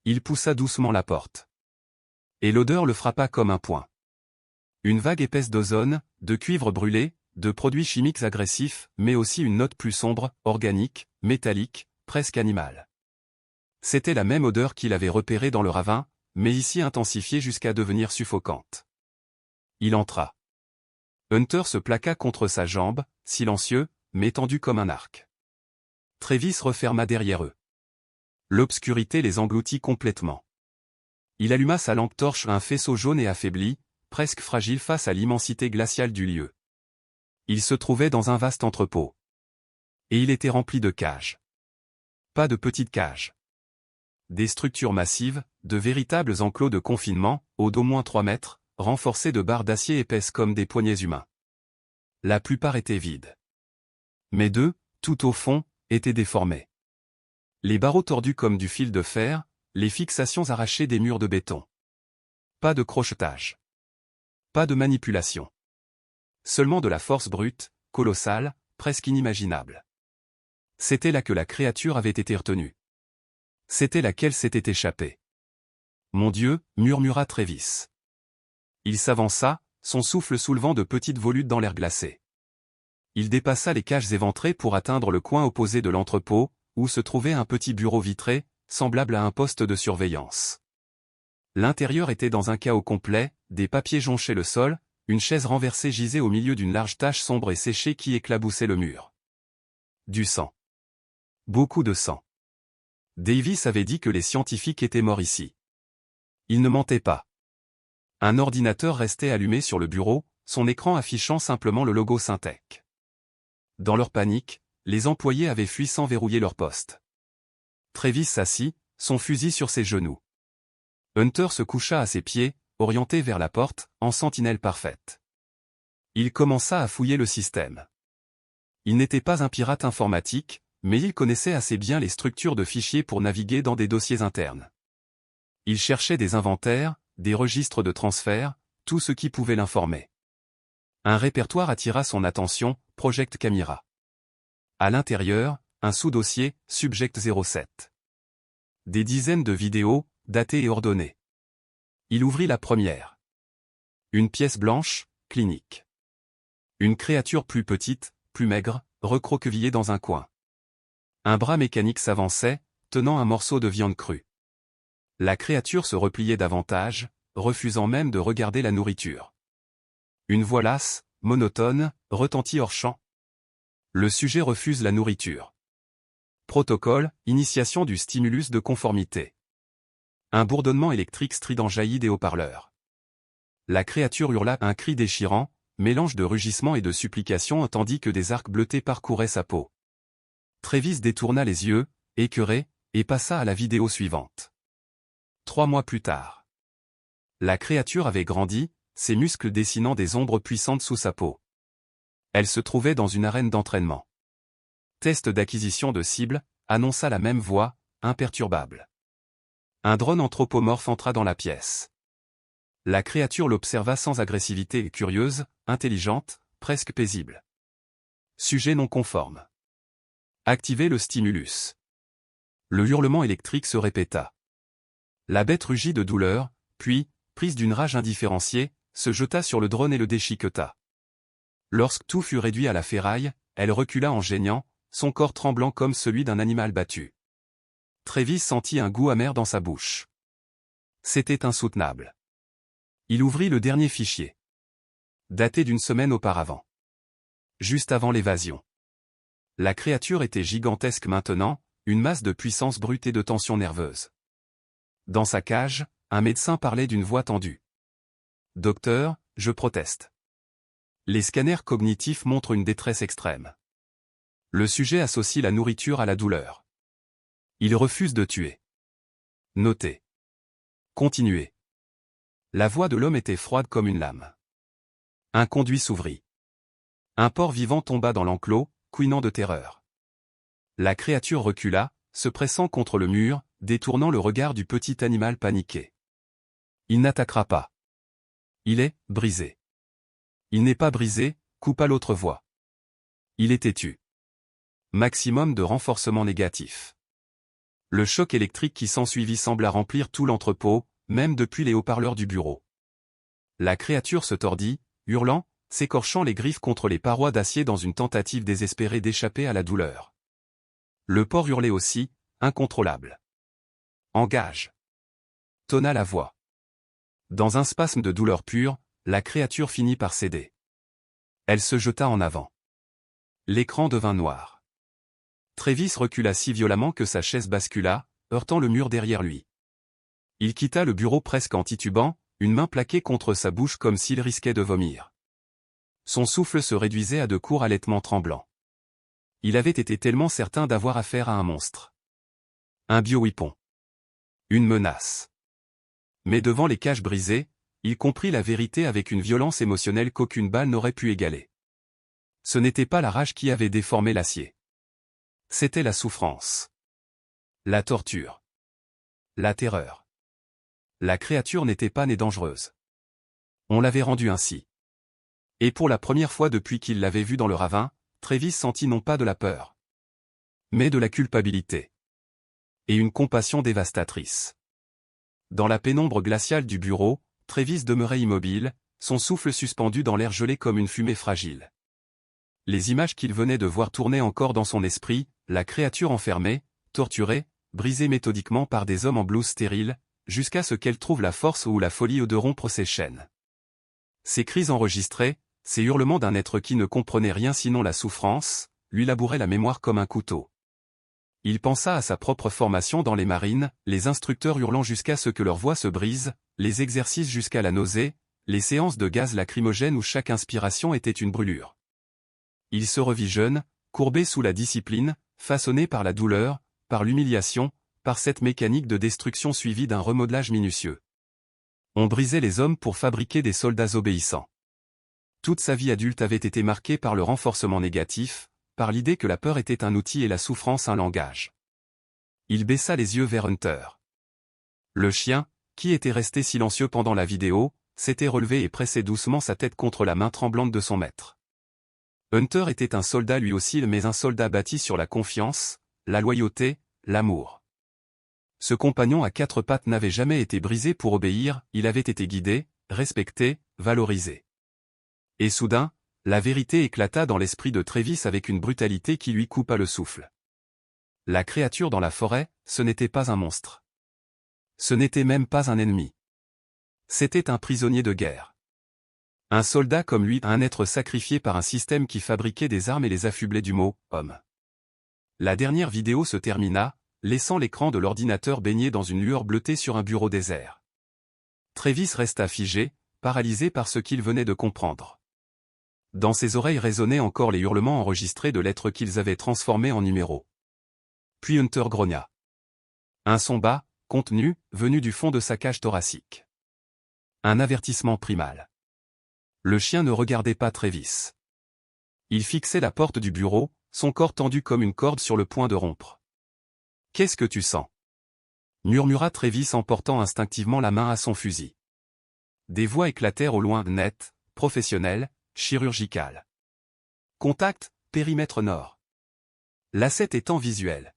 [SPEAKER 1] Il poussa doucement la porte. Et l'odeur le frappa comme un poing. Une vague épaisse d'ozone, de cuivre brûlé, de produits chimiques agressifs, mais aussi une note plus sombre, organique, métallique, presque animale. C'était la même odeur qu'il avait repérée dans le ravin, mais ici intensifiée jusqu'à devenir suffocante. Il entra. Hunter se plaqua contre sa jambe, silencieux, mais tendu comme un arc. Travis referma derrière eux. L'obscurité les engloutit complètement. Il alluma sa lampe torche à un faisceau jaune et affaibli, presque fragile face à l'immensité glaciale du lieu. Il se trouvait dans un vaste entrepôt. Et il était rempli de cages. Pas de petites cages. Des structures massives, de véritables enclos de confinement, hauts d'au moins 3 mètres, renforcés de barres d'acier épaisses comme des poignets humains. La plupart étaient vides. Mais 2, tout au fond, étaient déformés. Les barreaux tordus comme du fil de fer, les fixations arrachées des murs de béton. Pas de crochetage. Pas de manipulation. Seulement de la force brute, colossale, presque inimaginable. C'était là que la créature avait été retenue. C'était là qu'elle s'était échappée. Mon Dieu, murmura Travis. Il s'avança, son souffle soulevant de petites volutes dans l'air glacé. Il dépassa les cages éventrées pour atteindre le coin opposé de l'entrepôt, où se trouvait un petit bureau vitré, semblable à un poste de surveillance. L'intérieur était dans un chaos complet, des papiers jonchaient le sol, une chaise renversée gisait au milieu d'une large tache sombre et séchée qui éclaboussait le mur. Du sang. Beaucoup de sang. Davis avait dit que les scientifiques étaient morts ici. Il ne mentait pas. Un ordinateur restait allumé sur le bureau, son écran affichant simplement le logo Syntec. Dans leur panique, les employés avaient fui sans verrouiller leur poste. Travis s'assit, son fusil sur ses genoux. Hunter se coucha à ses pieds, orienté vers la porte, en sentinelle parfaite. Il commença à fouiller le système. Il n'était pas un pirate informatique, mais il connaissait assez bien les structures de fichiers pour naviguer dans des dossiers internes. Il cherchait des inventaires, des registres de transfert, tout ce qui pouvait l'informer. Un répertoire attira son attention, Project Camera. À l'intérieur, un sous-dossier, Subject 07. Des dizaines de vidéos, datées et ordonnées. Il ouvrit la première. Une pièce blanche, clinique. Une créature plus petite, plus maigre, recroquevillée dans un coin. Un bras mécanique s'avançait, tenant un morceau de viande crue. La créature se repliait davantage, refusant même de regarder la nourriture. Une voix lasse, monotone, retentit hors champ. Le sujet refuse la nourriture. Protocole, initiation du stimulus de conformité. Un bourdonnement électrique strident jaillit des haut-parleurs. La créature hurla un cri déchirant, mélange de rugissement et de supplication tandis que des arcs bleutés parcouraient sa peau. Travis détourna les yeux, écœuré, et passa à la vidéo suivante. 3 mois plus tard. La créature avait grandi, ses muscles dessinant des ombres puissantes sous sa peau. Elle se trouvait dans une arène d'entraînement. Test d'acquisition de cible, annonça la même voix, imperturbable. Un drone anthropomorphe entra dans la pièce. La créature l'observa sans agressivité et curieuse, intelligente, presque paisible. Sujet non conforme. Activez le stimulus. Le hurlement électrique se répéta. La bête rugit de douleur, puis, prise d'une rage indifférenciée, se jeta sur le drone et le déchiqueta. Lorsque tout fut réduit à la ferraille, elle recula en geignant, son corps tremblant comme celui d'un animal battu. Travis sentit un goût amer dans sa bouche. C'était insoutenable. Il ouvrit le dernier fichier. Daté d'une semaine auparavant. Juste avant l'évasion. La créature était gigantesque maintenant, une masse de puissance brute et de tension nerveuse. Dans sa cage, un médecin parlait d'une voix tendue. « Docteur, je proteste. Les scanners cognitifs montrent une détresse extrême. Le sujet associe la nourriture à la douleur. Il refuse de tuer. Notez. Continuez. » La voix de l'homme était froide comme une lame. Un conduit s'ouvrit. Un porc vivant tomba dans l'enclos, couinant de terreur. La créature recula, se pressant contre le mur, détournant le regard du petit animal paniqué. Il n'attaquera pas. Il est brisé. Il n'est pas brisé, coupa l'autre voix. Il est têtu. Maximum de renforcement négatif. Le choc électrique qui s'ensuivit sembla remplir tout l'entrepôt, même depuis les haut-parleurs du bureau. La créature se tordit, hurlant, s'écorchant les griffes contre les parois d'acier dans une tentative désespérée d'échapper à la douleur. Le porc hurlait aussi, incontrôlable. « Engage !» tonna la voix. Dans un spasme de douleur pure, la créature finit par céder. Elle se jeta en avant. L'écran devint noir. Travis recula si violemment que sa chaise bascula, heurtant le mur derrière lui. Il quitta le bureau presque en titubant, une main plaquée contre sa bouche comme s'il risquait de vomir. Son souffle se réduisait à de courts halètements tremblants. Il avait été tellement certain d'avoir affaire à un monstre. Un bioweapon. Une menace. Mais devant les cages brisées, il comprit la vérité avec une violence émotionnelle qu'aucune balle n'aurait pu égaler. Ce n'était pas la rage qui avait déformé l'acier. C'était la souffrance. La torture. La terreur. La créature n'était pas née dangereuse. On l'avait rendue ainsi. Et pour la première fois depuis qu'il l'avait vue dans le ravin, Travis sentit non pas de la peur, mais de la culpabilité. Et une compassion dévastatrice. Dans la pénombre glaciale du bureau, Travis demeurait immobile, son souffle suspendu dans l'air gelé comme une fumée fragile. Les images qu'il venait de voir tournaient encore dans son esprit, la créature enfermée, torturée, brisée méthodiquement par des hommes en blouse stérile, jusqu'à ce qu'elle trouve la force ou la folie de rompre ses chaînes. Ces cris enregistrés, ces hurlements d'un être qui ne comprenait rien sinon la souffrance, lui labouraient la mémoire comme un couteau. Il pensa à sa propre formation dans les marines, les instructeurs hurlant jusqu'à ce que leur voix se brise, les exercices jusqu'à la nausée, les séances de gaz lacrymogène où chaque inspiration était une brûlure. Il se revit jeune, courbé sous la discipline, façonné par la douleur, par l'humiliation, par cette mécanique de destruction suivie d'un remodelage minutieux. On brisait les hommes pour fabriquer des soldats obéissants. Toute sa vie adulte avait été marquée par le renforcement négatif, par l'idée que la peur était un outil et la souffrance un langage. Il baissa les yeux vers Hunter. Le chien, qui était resté silencieux pendant la vidéo, s'était relevé et pressait doucement sa tête contre la main tremblante de son maître. Hunter était un soldat lui aussi, mais un soldat bâti sur la confiance, la loyauté, l'amour. Ce compagnon à quatre pattes n'avait jamais été brisé pour obéir, il avait été guidé, respecté, valorisé. Et soudain, la vérité éclata dans l'esprit de Travis avec une brutalité qui lui coupa le souffle. La créature dans la forêt, ce n'était pas un monstre. Ce n'était même pas un ennemi. C'était un prisonnier de guerre. Un soldat comme lui, un être sacrifié par un système qui fabriquait des armes et les affublait du mot « homme ». La dernière vidéo se termina, laissant l'écran de l'ordinateur baigné dans une lueur bleutée sur un bureau désert. Travis resta figé, paralysé par ce qu'il venait de comprendre. Dans ses oreilles résonnaient encore les hurlements enregistrés de l'être qu'ils avaient transformé en numéro. Puis Hunter grogna. Un son bas, contenu, venu du fond de sa cage thoracique. Un avertissement primal. Le chien ne regardait pas Travis. Il fixait la porte du bureau, son corps tendu comme une corde sur le point de rompre. « Qu'est-ce que tu sens ?» murmura Travis en portant instinctivement la main à son fusil. Des voix éclatèrent au loin, nettes, professionnelles, chirurgicales. Contact, périmètre nord. L'asset étant visuel.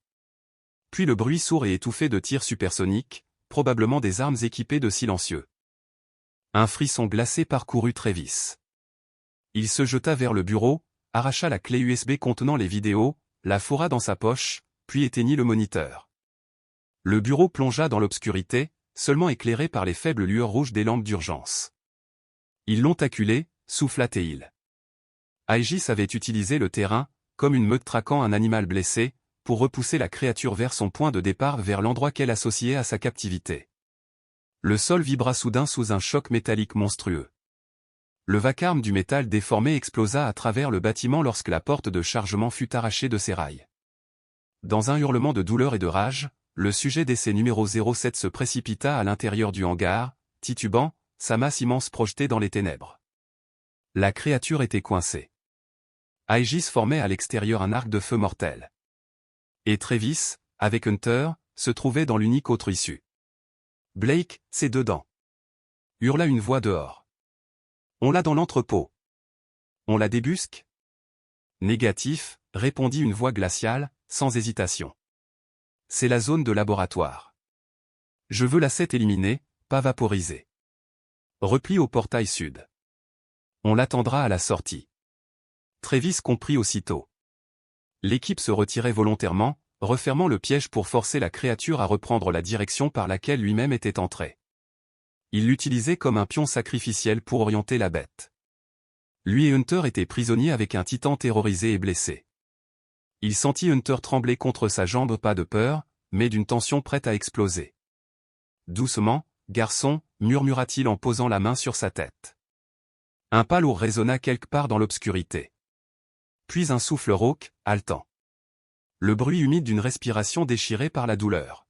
[SPEAKER 1] Puis le bruit sourd et étouffé de tirs supersoniques, probablement des armes équipées de silencieux. Un frisson glacé parcourut Travis. Il se jeta vers le bureau, arracha la clé USB contenant les vidéos, la fourra dans sa poche, puis éteignit le moniteur. Le bureau plongea dans l'obscurité, seulement éclairé par les faibles lueurs rouges des lampes d'urgence. Ils l'ont acculé, souffla-t-il. Aegis avait utilisé le terrain, comme une meute traquant un animal blessé, pour repousser la créature vers son point de départ vers l'endroit qu'elle associait à sa captivité. Le sol vibra soudain sous un choc métallique monstrueux. Le vacarme du métal déformé explosa à travers le bâtiment lorsque la porte de chargement fut arrachée de ses rails. Dans un hurlement de douleur et de rage, le sujet d'essai numéro 07 se précipita à l'intérieur du hangar, titubant, sa masse immense projetée dans les ténèbres. La créature était coincée. Aegis formait à l'extérieur un arc de feu mortel. Et Travis, avec Hunter, se trouvait dans l'unique autre issue. « Blake, c'est dedans !» hurla une voix dehors. « On l'a dans l'entrepôt. »« On la débusque ?» ?»« Négatif, » répondit une voix glaciale, sans hésitation. « C'est la zone de laboratoire. Je veux l'asset éliminé, pas vaporisé. Repli au portail sud. On l'attendra à la sortie. » Travis comprit aussitôt. L'équipe se retirait volontairement, refermant le piège pour forcer la créature à reprendre la direction par laquelle lui-même était entré. Il l'utilisait comme un pion sacrificiel pour orienter la bête. Lui et Hunter étaient prisonniers avec un titan terrorisé et blessé. Il sentit Hunter trembler contre sa jambe, pas de peur, mais d'une tension prête à exploser. « Doucement, garçon » murmura-t-il en posant la main sur sa tête. Un pas lourd résonna quelque part dans l'obscurité. Puis un souffle rauque, haletant. Le bruit humide d'une respiration déchirée par la douleur.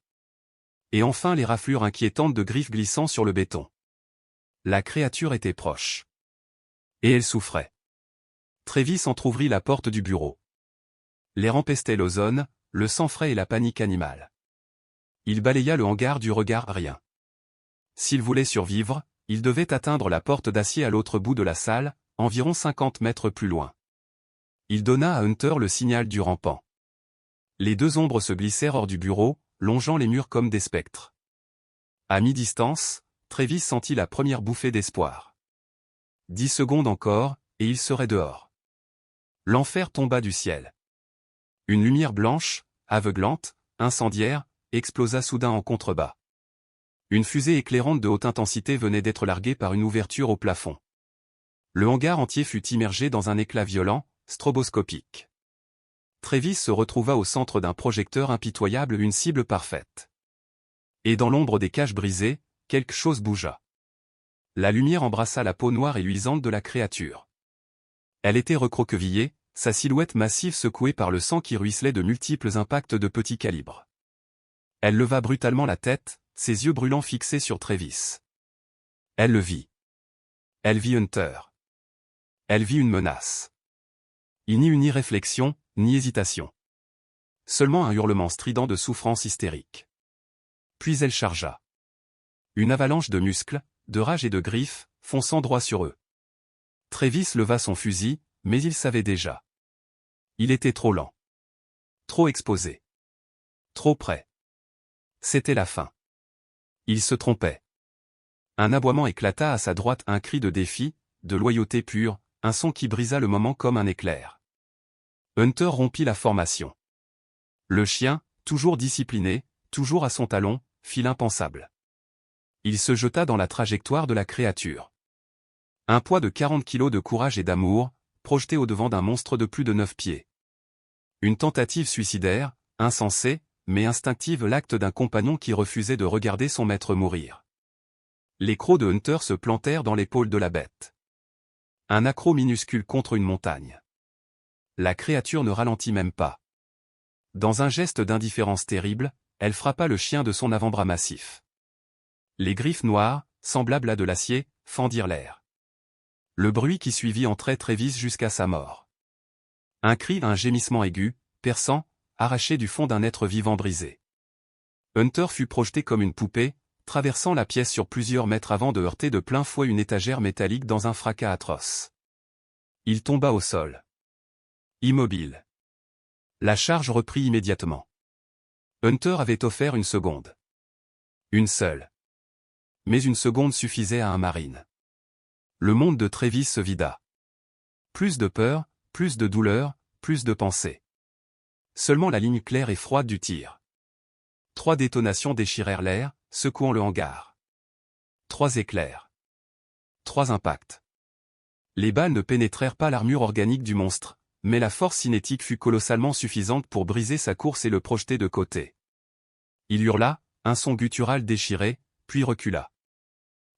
[SPEAKER 1] Et enfin les raflures inquiétantes de griffes glissant sur le béton. La créature était proche. Et elle souffrait. Travis entr'ouvrit la porte du bureau. L'air empestait l'ozone, le sang frais et la panique animale. Il balaya le hangar du regard, rien. S'il voulait survivre, il devait atteindre la porte d'acier à l'autre bout de la salle, environ 50 mètres plus loin. Il donna à Hunter le signal du rampant. Les deux ombres se glissèrent hors du bureau, longeant les murs comme des spectres. À mi-distance, Travis sentit la première bouffée d'espoir. 10 secondes encore, et il serait dehors. L'enfer tomba du ciel. Une lumière blanche, aveuglante, incendiaire, explosa soudain en contrebas. Une fusée éclairante de haute intensité venait d'être larguée par une ouverture au plafond. Le hangar entier fut immergé dans un éclat violent, stroboscopique. Travis se retrouva au centre d'un projecteur impitoyable, une cible parfaite. Et dans l'ombre des cages brisées, quelque chose bougea. La lumière embrassa la peau noire et luisante de la créature. Elle était recroquevillée, sa silhouette massive secouée par le sang qui ruisselait de multiples impacts de petit calibre. Elle leva brutalement la tête, ses yeux brûlants fixés sur Travis. Elle le vit. Elle vit Hunter. Elle vit une menace. Il n'y eut ni réflexion, ni hésitation. Seulement un hurlement strident de souffrance hystérique. Puis elle chargea. Une avalanche de muscles, de rage et de griffes, fonçant droit sur eux. Travis leva son fusil, mais il savait déjà. Il était trop lent. Trop exposé. Trop près. C'était la fin. Il se trompait. Un aboiement éclata à sa droite, un cri de défi, de loyauté pure, un son qui brisa le moment comme un éclair. Hunter rompit la formation. Le chien, toujours discipliné, toujours à son talon, fit l'impensable. Il se jeta dans la trajectoire de la créature. Un poids de 40 kilos de courage et d'amour, projeté au-devant d'un monstre de plus de 9 pieds. Une tentative suicidaire, insensée, mais instinctive, l'acte d'un compagnon qui refusait de regarder son maître mourir. Les crocs de Hunter se plantèrent dans l'épaule de la bête. Un accroc minuscule contre une montagne. La créature ne ralentit même pas. Dans un geste d'indifférence terrible, elle frappa le chien de son avant-bras massif. Les griffes noires, semblables à de l'acier, fendirent l'air. Le bruit qui suivit entrait Travis jusqu'à sa mort. Un cri, un gémissement aigu, perçant, arraché du fond d'un être vivant brisé. Hunter fut projeté comme une poupée, traversant la pièce sur plusieurs mètres avant de heurter de plein fouet une étagère métallique dans un fracas atroce. Il tomba au sol. Immobile. La charge reprit immédiatement. Hunter avait offert une seconde. Une seule. Mais une seconde suffisait à un marine. Le monde de Travis se vida. Plus de peur, plus de douleur, plus de pensée. Seulement la ligne claire et froide du tir. 3 détonations déchirèrent l'air, secouant le hangar. 3 éclairs. 3 impacts. Les balles ne pénétrèrent pas l'armure organique du monstre, mais la force cinétique fut colossalement suffisante pour briser sa course et le projeter de côté. Il hurla, un son guttural déchiré, puis recula.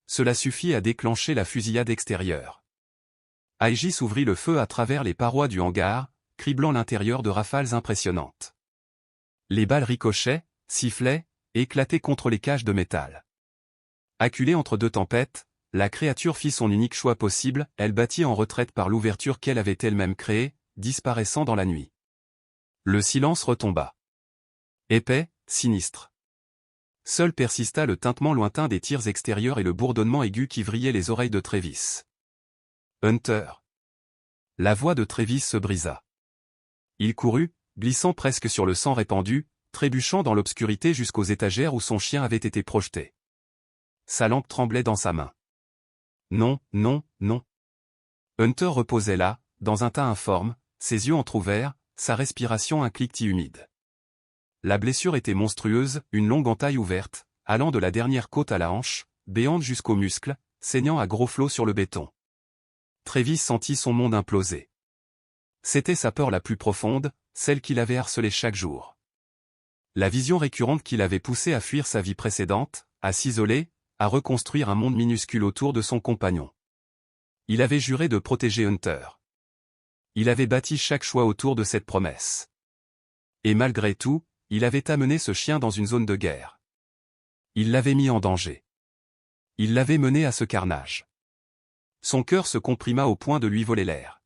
[SPEAKER 1] Cela suffit à déclencher la fusillade extérieure. Aegis ouvrit le feu à travers les parois du hangar, criblant l'intérieur de rafales impressionnantes. Les balles ricochaient, sifflaient, et éclataient contre les cages de métal. Acculée entre 2 tempêtes, la créature fit son unique choix possible, elle battit en retraite par l'ouverture qu'elle avait elle-même créée, disparaissant dans la nuit. Le silence retomba. Épais, sinistre. Seul persista le tintement lointain des tirs extérieurs et le bourdonnement aigu qui vrillait les oreilles de Travis. Hunter. La voix de Travis se brisa. Il courut, glissant presque sur le sang répandu, trébuchant dans l'obscurité jusqu'aux étagères où son chien avait été projeté. Sa lampe tremblait dans sa main. Non, non, non. Hunter reposait là, dans un tas informe, ses yeux entr'ouverts, sa respiration un cliquetis humide. La blessure était monstrueuse, une longue entaille ouverte, allant de la dernière côte à la hanche, béante jusqu'aux muscles, saignant à gros flots sur le béton. Travis sentit son monde imploser. C'était sa peur la plus profonde, celle qu'il avait harcelée chaque jour. La vision récurrente qui l'avait poussé à fuir sa vie précédente, à s'isoler, à reconstruire un monde minuscule autour de son compagnon. Il avait juré de protéger Hunter. Il avait bâti chaque choix autour de cette promesse. Et malgré tout, il avait amené ce chien dans une zone de guerre. Il l'avait mis en danger. Il l'avait mené à ce carnage. Son cœur se comprima au point de lui voler l'air.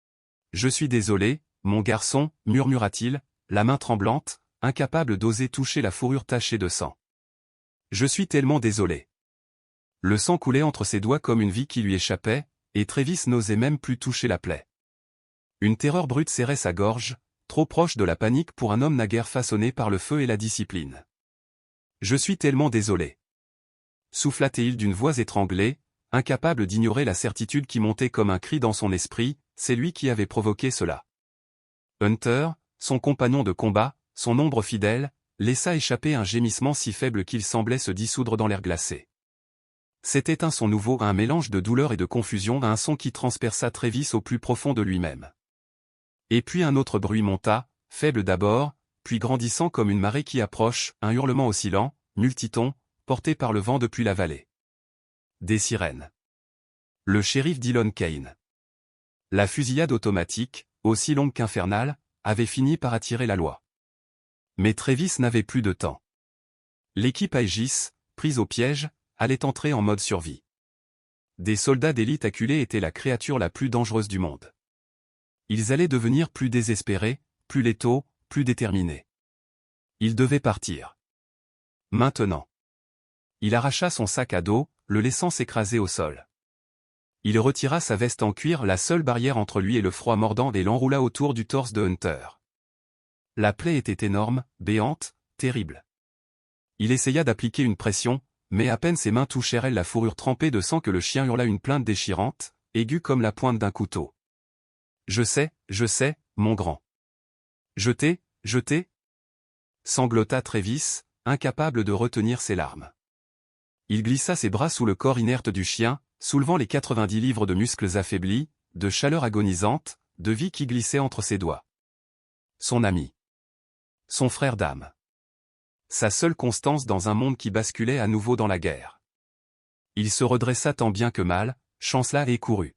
[SPEAKER 1] « Je suis désolé, mon garçon, murmura-t-il, la main tremblante, incapable d'oser toucher la fourrure tachée de sang. Je suis tellement désolé. » Le sang coulait entre ses doigts comme une vie qui lui échappait, et Travis n'osait même plus toucher la plaie. Une terreur brute serrait sa gorge, trop proche de la panique pour un homme naguère façonné par le feu et la discipline. « Je suis tellement désolé. » souffla-t-il d'une voix étranglée, incapable d'ignorer la certitude qui montait comme un cri dans son esprit, c'est lui qui avait provoqué cela. Hunter, son compagnon de combat, son ombre fidèle, laissa échapper un gémissement si faible qu'il semblait se dissoudre dans l'air glacé. C'était un son nouveau, un mélange de douleur et de confusion, un son qui transperça Travis au plus profond de lui-même. Et puis un autre bruit monta, faible d'abord, puis grandissant comme une marée qui approche, un hurlement oscillant, multiton, porté par le vent depuis la vallée. Des sirènes. Le shérif Dillon Kane. La fusillade automatique, aussi longue qu'infernale, avait fini par attirer la loi. Mais Travis n'avait plus de temps. L'équipe Aegis, prise au piège, allait entrer en mode survie. Des soldats d'élite acculés étaient la créature la plus dangereuse du monde. Ils allaient devenir plus désespérés, plus létaux, plus déterminés. Ils devaient partir. Maintenant. Il arracha son sac à dos, le laissant s'écraser au sol. Il retira sa veste en cuir, la seule barrière entre lui et le froid mordant, et l'enroula autour du torse de Hunter. La plaie était énorme, béante, terrible. Il essaya d'appliquer une pression, mais à peine ses mains touchèrent la fourrure trempée de sang que le chien hurla une plainte déchirante, aiguë comme la pointe d'un couteau. Je sais, mon grand. Je t'ai, sanglota Travis, incapable de retenir ses larmes. Il glissa ses bras sous le corps inerte du chien, soulevant les 90 livres de muscles affaiblis, de chaleur agonisante, de vie qui glissait entre ses doigts. Son ami. Son frère d'âme. Sa seule constance dans un monde qui basculait à nouveau dans la guerre. Il se redressa tant bien que mal, chancela et courut.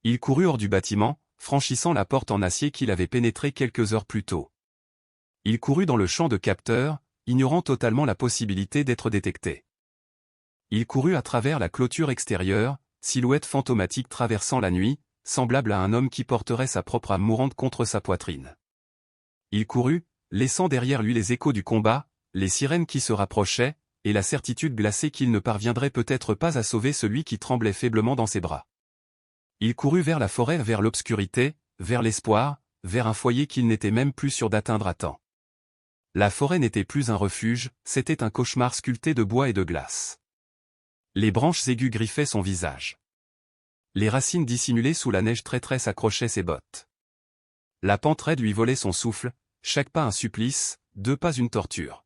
[SPEAKER 1] Il courut hors du bâtiment, franchissant la porte en acier qu'il avait pénétrée quelques heures plus tôt. Il courut dans le champ de capteurs, ignorant totalement la possibilité d'être détecté. Il courut à travers la clôture extérieure, silhouette fantomatique traversant la nuit, semblable à un homme qui porterait sa propre âme mourante contre sa poitrine. Il courut, laissant derrière lui les échos du combat, les sirènes qui se rapprochaient, et la certitude glacée qu'il ne parviendrait peut-être pas à sauver celui qui tremblait faiblement dans ses bras. Il courut vers la forêt, vers l'obscurité, vers l'espoir, vers un foyer qu'il n'était même plus sûr d'atteindre à temps. La forêt n'était plus un refuge, c'était un cauchemar sculpté de bois et de glace. Les branches aiguës griffaient son visage. Les racines dissimulées sous la neige traîtresse accrochaient ses bottes. La pente raide lui volait son souffle, chaque pas un supplice, 2 pas une torture.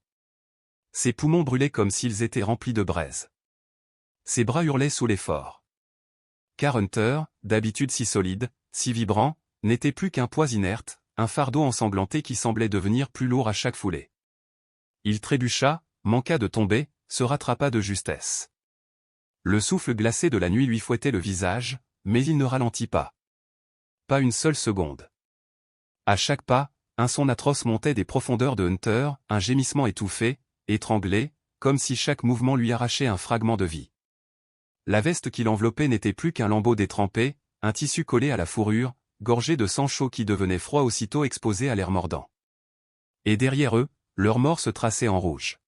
[SPEAKER 1] Ses poumons brûlaient comme s'ils étaient remplis de braise. Ses bras hurlaient sous l'effort. Car Hunter, d'habitude si solide, si vibrant, n'était plus qu'un poids inerte, un fardeau ensanglanté qui semblait devenir plus lourd à chaque foulée. Il trébucha, manqua de tomber, se rattrapa de justesse. Le souffle glacé de la nuit lui fouettait le visage, mais il ne ralentit pas. Pas une seule seconde. À chaque pas, un son atroce montait des profondeurs de Hunter, un gémissement étouffé, étranglé, comme si chaque mouvement lui arrachait un fragment de vie. La veste qui l'enveloppait n'était plus qu'un lambeau détrempé, un tissu collé à la fourrure, gorgé de sang chaud qui devenait froid aussitôt exposé à l'air mordant. Et derrière eux, leur mort se traçait en rouge.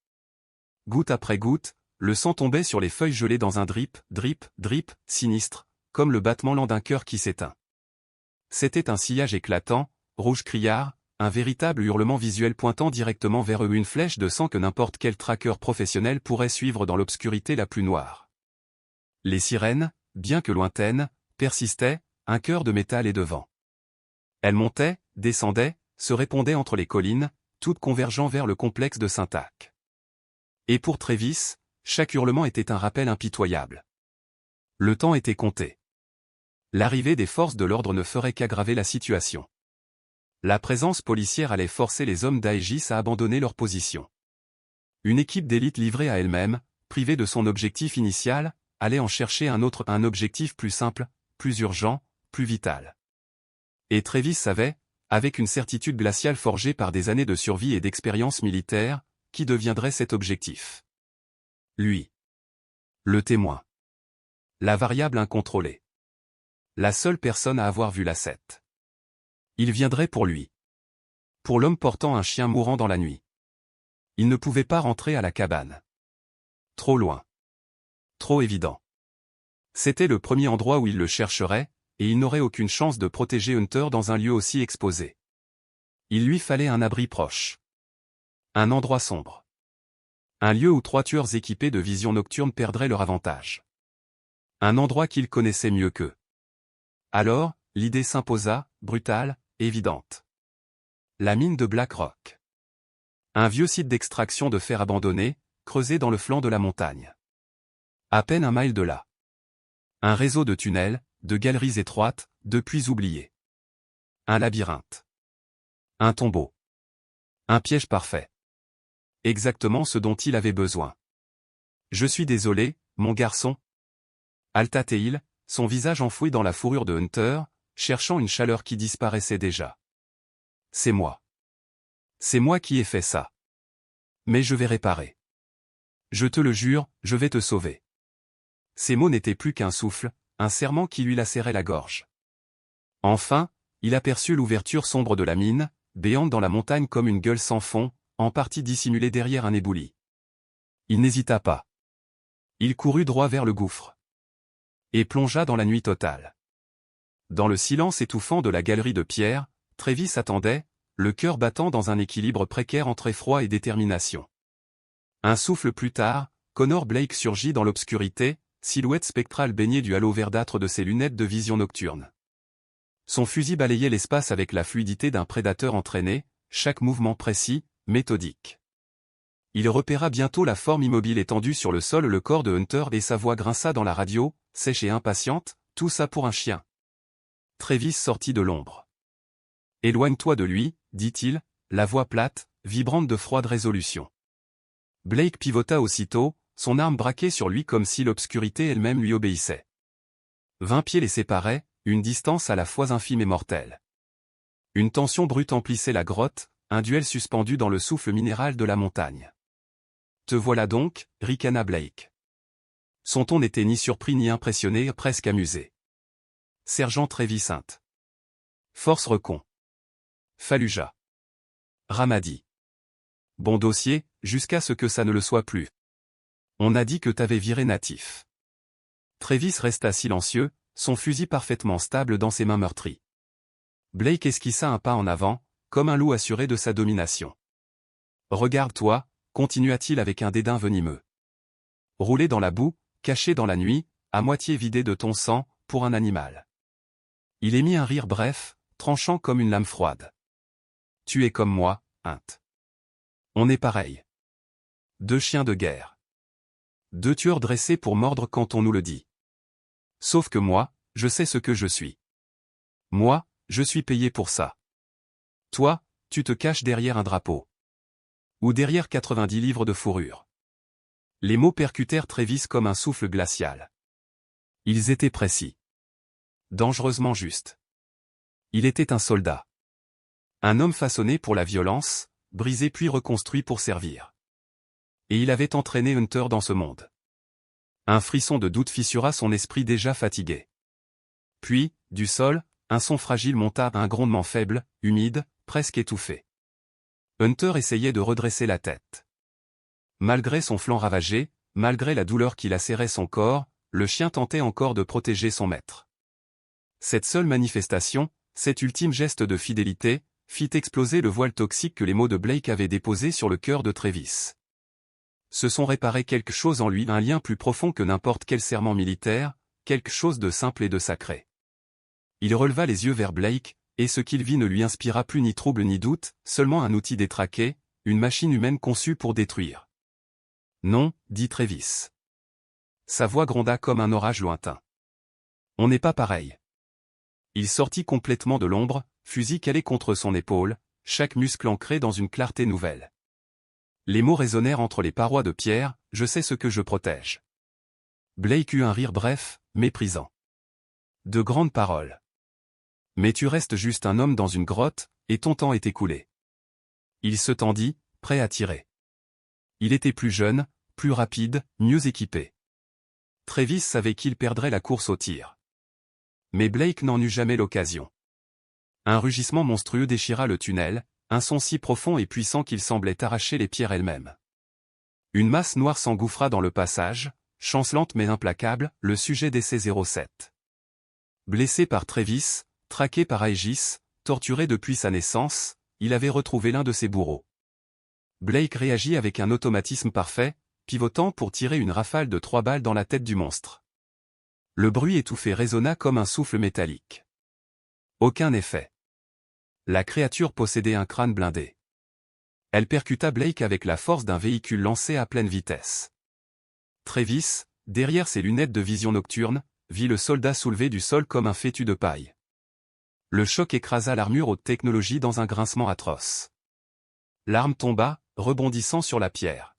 [SPEAKER 1] Goutte après goutte, le sang tombait sur les feuilles gelées dans un drip, drip, drip, sinistre, comme le battement lent d'un cœur qui s'éteint. C'était un sillage éclatant, rouge criard, un véritable hurlement visuel pointant directement vers eux, une flèche de sang que n'importe quel traqueur professionnel pourrait suivre dans l'obscurité la plus noire. Les sirènes, bien que lointaines, persistaient, un cœur de métal et de vent. Elles montaient, descendaient, se répondaient entre les collines, toutes convergeant vers le complexe de Syntac. Et pour Travis, chaque hurlement était un rappel impitoyable. Le temps était compté. L'arrivée des forces de l'ordre ne ferait qu'aggraver la situation. La présence policière allait forcer les hommes d'Aegis à abandonner leur position. Une équipe d'élite livrée à elle-même, privée de son objectif initial, allait en chercher un autre, un objectif plus simple, plus urgent, plus vital. Et Travis savait, avec une certitude glaciale forgée par des années de survie et d'expérience militaire, qui deviendrait cet objectif. Lui. Le témoin. La variable incontrôlée. La seule personne à avoir vu l'asset. Il viendrait pour lui. Pour l'homme portant un chien mourant dans la nuit. Il ne pouvait pas rentrer à la cabane. Trop loin. Trop évident. C'était le premier endroit où il le chercherait, et il n'aurait aucune chance de protéger Hunter dans un lieu aussi exposé. Il lui fallait un abri proche. Un endroit sombre. Un lieu où 3 tueurs équipés de vision nocturne perdraient leur avantage. Un endroit qu'il connaissait mieux qu'eux. Alors, l'idée s'imposa, brutale, évidente. La mine de Black Rock. Un vieux site d'extraction de fer abandonné, creusé dans le flanc de la montagne. À peine un mile de là. Un réseau de tunnels, de galeries étroites, de puits oubliés. Un labyrinthe. Un tombeau. Un piège parfait. Exactement ce dont il avait besoin. Je suis désolé, mon garçon. Alta-t-il, son visage enfoui dans la fourrure de Hunter, cherchant une chaleur qui disparaissait déjà. C'est moi. C'est moi qui ai fait ça. Mais je vais réparer. Je te le jure, je vais te sauver. Ces mots n'étaient plus qu'un souffle, un serment qui lui lacérait la gorge. Enfin, il aperçut l'ouverture sombre de la mine, béante dans la montagne comme une gueule sans fond, en partie dissimulée derrière un éboulis. Il n'hésita pas. Il courut droit vers le gouffre. Et plongea dans la nuit totale. Dans le silence étouffant de la galerie de pierre, Travis attendait, le cœur battant dans un équilibre précaire entre effroi et détermination. Un souffle plus tard, Connor Blake surgit dans l'obscurité, silhouette spectrale baignée du halo verdâtre de ses lunettes de vision nocturne. Son fusil balayait l'espace avec la fluidité d'un prédateur entraîné, chaque mouvement précis, méthodique. Il repéra bientôt la forme immobile étendue sur le sol, le corps de Hunter, et sa voix grinça dans la radio, sèche et impatiente, tout ça pour un chien. Travis sortit de l'ombre. Éloigne-toi de lui, dit-il, la voix plate, vibrante de froide résolution. Blake pivota aussitôt, son arme braquée sur lui comme si l'obscurité elle-même lui obéissait. 20 pieds les séparaient, une distance à la fois infime et mortelle. Une tension brute emplissait la grotte, un duel suspendu dans le souffle minéral de la montagne. Te voilà donc, ricana Blake. Son ton n'était ni surpris ni impressionné, presque amusé. Sergent Travis Hunt. Force Recon. Fallujah. Ramadi. Bon dossier, jusqu'à ce que ça ne le soit plus. On a dit que t'avais viré natif. Travis resta silencieux, son fusil parfaitement stable dans ses mains meurtries. Blake esquissa un pas en avant, comme un loup assuré de sa domination. Regarde-toi, continua-t-il avec un dédain venimeux. Rouler dans la boue, caché dans la nuit, à moitié vidé de ton sang, pour un animal. Il émit un rire bref, tranchant comme une lame froide. Tu es comme moi, Int. On est pareil. Deux chiens de guerre. Deux tueurs dressés pour mordre quand on nous le dit. Sauf que moi, je sais ce que je suis. Moi, je suis payé pour ça. Toi, tu te caches derrière un drapeau. Ou derrière 90 livres de fourrure. Les mots percutèrent Travis comme un souffle glacial. Ils étaient précis. Dangereusement justes. Il était un soldat. Un homme façonné pour la violence, brisé puis reconstruit pour servir. Et il avait entraîné Hunter dans ce monde. Un frisson de doute fissura son esprit déjà fatigué. Puis, du sol, un son fragile monta, un grondement faible, humide, presque étouffé. Hunter essayait de redresser la tête. Malgré son flanc ravagé, malgré la douleur qui lacérait son corps, le chien tentait encore de protéger son maître. Cette seule manifestation, cet ultime geste de fidélité, fit exploser le voile toxique que les mots de Blake avaient déposé sur le cœur de Travis. Se sont réparés quelque chose en lui, un lien plus profond que n'importe quel serment militaire, quelque chose de simple et de sacré. Il releva les yeux vers Blake, et ce qu'il vit ne lui inspira plus ni trouble ni doute, seulement un outil détraqué, une machine humaine conçue pour détruire. Non, dit Travis. Sa voix gronda comme un orage lointain. On n'est pas pareil. Il sortit complètement de l'ombre, fusil calé contre son épaule, chaque muscle ancré dans une clarté nouvelle. Les mots résonnèrent entre les parois de pierre, je sais ce que je protège. Blake eut un rire bref, méprisant. De grandes paroles. Mais tu restes juste un homme dans une grotte, et ton temps est écoulé. Il se tendit, prêt à tirer. Il était plus jeune, plus rapide, mieux équipé. Travis savait qu'il perdrait la course au tir. Mais Blake n'en eut jamais l'occasion. Un rugissement monstrueux déchira le tunnel, un son si profond et puissant qu'il semblait arracher les pierres elles-mêmes. Une masse noire s'engouffra dans le passage, chancelante mais implacable, le sujet d'essai 07. Blessé par Travis, traqué par Aegis, torturé depuis sa naissance, il avait retrouvé l'un de ses bourreaux. Blake réagit avec un automatisme parfait, pivotant pour tirer une rafale de 3 balles dans la tête du monstre. Le bruit étouffé résonna comme un souffle métallique. Aucun effet. La créature possédait un crâne blindé. Elle percuta Blake avec la force d'un véhicule lancé à pleine vitesse. Travis, derrière ses lunettes de vision nocturne, vit le soldat soulevé du sol comme un fétu de paille. Le choc écrasa l'armure haute technologie dans un grincement atroce. L'arme tomba, rebondissant sur la pierre.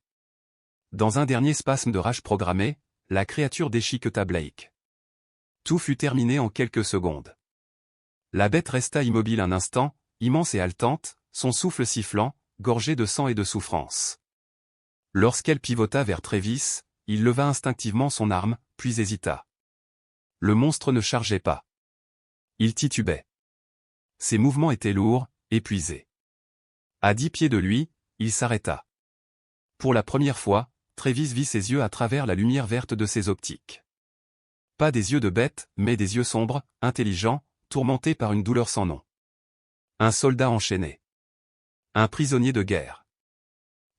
[SPEAKER 1] Dans un dernier spasme de rage programmé, la créature déchiqueta Blake. Tout fut terminé en quelques secondes. La bête resta immobile un instant, immense et haletante, son souffle sifflant, gorgé de sang et de souffrance. Lorsqu'elle pivota vers Travis, il leva instinctivement son arme, puis hésita. Le monstre ne chargeait pas. Il titubait. Ses mouvements étaient lourds, épuisés. À 10 pieds de lui, il s'arrêta. Pour la première fois, Travis vit ses yeux à travers la lumière verte de ses optiques. Pas des yeux de bête, mais des yeux sombres, intelligents, tourmentés par une douleur sans nom. Un soldat enchaîné. Un prisonnier de guerre.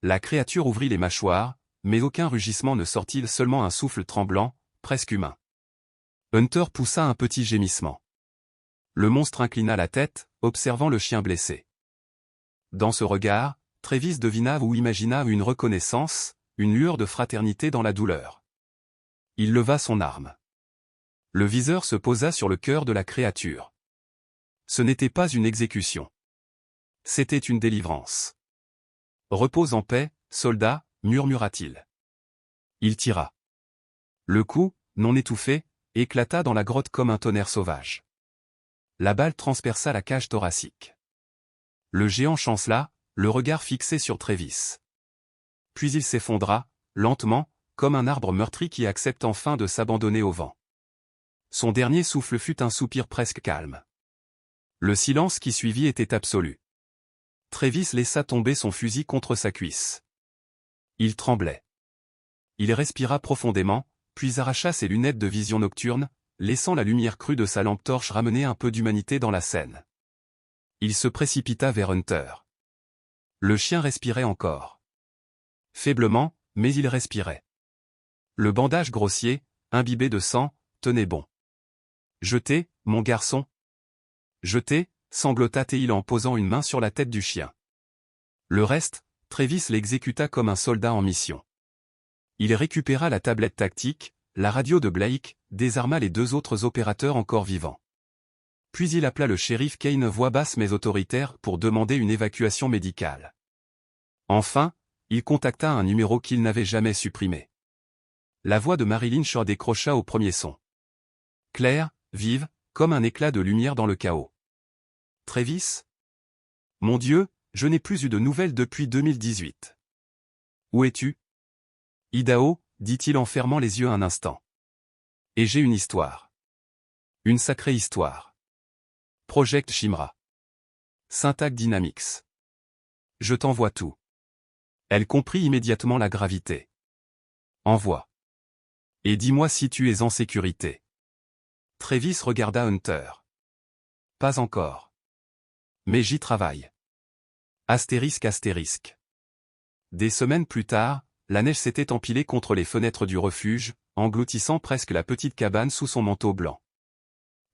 [SPEAKER 1] La créature ouvrit les mâchoires, mais aucun rugissement ne sortit, seulement un souffle tremblant, presque humain. Hunter poussa un petit gémissement. Le monstre inclina la tête, observant le chien blessé. Dans ce regard, Travis devina ou imagina une reconnaissance, une lueur de fraternité dans la douleur. Il leva son arme. Le viseur se posa sur le cœur de la créature. Ce n'était pas une exécution. C'était une délivrance. Repose en paix, soldat, murmura-t-il. Il tira. Le coup, non étouffé, éclata dans la grotte comme un tonnerre sauvage. La balle transperça la cage thoracique. Le géant chancela, le regard fixé sur Travis. Puis il s'effondra, lentement, comme un arbre meurtri qui accepte enfin de s'abandonner au vent. Son dernier souffle fut un soupir presque calme. Le silence qui suivit était absolu. Travis laissa tomber son fusil contre sa cuisse. Il tremblait. Il respira profondément, puis arracha ses lunettes de vision nocturne, laissant la lumière crue de sa lampe torche ramener un peu d'humanité dans la scène. Il se précipita vers Hunter. Le chien respirait encore. Faiblement, mais il respirait. Le bandage grossier, imbibé de sang, tenait bon. Jetez, mon garçon. Jetez, sanglota-t-il en posant une main sur la tête du chien. Le reste, Travis l'exécuta comme un soldat en mission. Il récupéra la tablette tactique, la radio de Blake, désarma les 2 autres opérateurs encore vivants. Puis il appela le shérif Kane voix basse mais autoritaire pour demander une évacuation médicale. Enfin, il contacta un numéro qu'il n'avait jamais supprimé. La voix de Marilyn Shaw décrocha au premier son. Claire, vive, comme un éclat de lumière dans le chaos. Travis ? Mon Dieu, je n'ai plus eu de nouvelles depuis 2018. Où es-tu ? Idaho, dit-il en fermant les yeux un instant. Et j'ai une histoire. Une sacrée histoire. Project Shimra. Syntax Dynamics. Je t'envoie tout. Elle comprit immédiatement la gravité. Envoie. Et dis-moi si tu es en sécurité. Travis regarda Hunter. Pas encore. Mais j'y travaille. Astérisque astérisque. Des semaines plus tard, la neige s'était empilée contre les fenêtres du refuge, engloutissant presque la petite cabane sous son manteau blanc.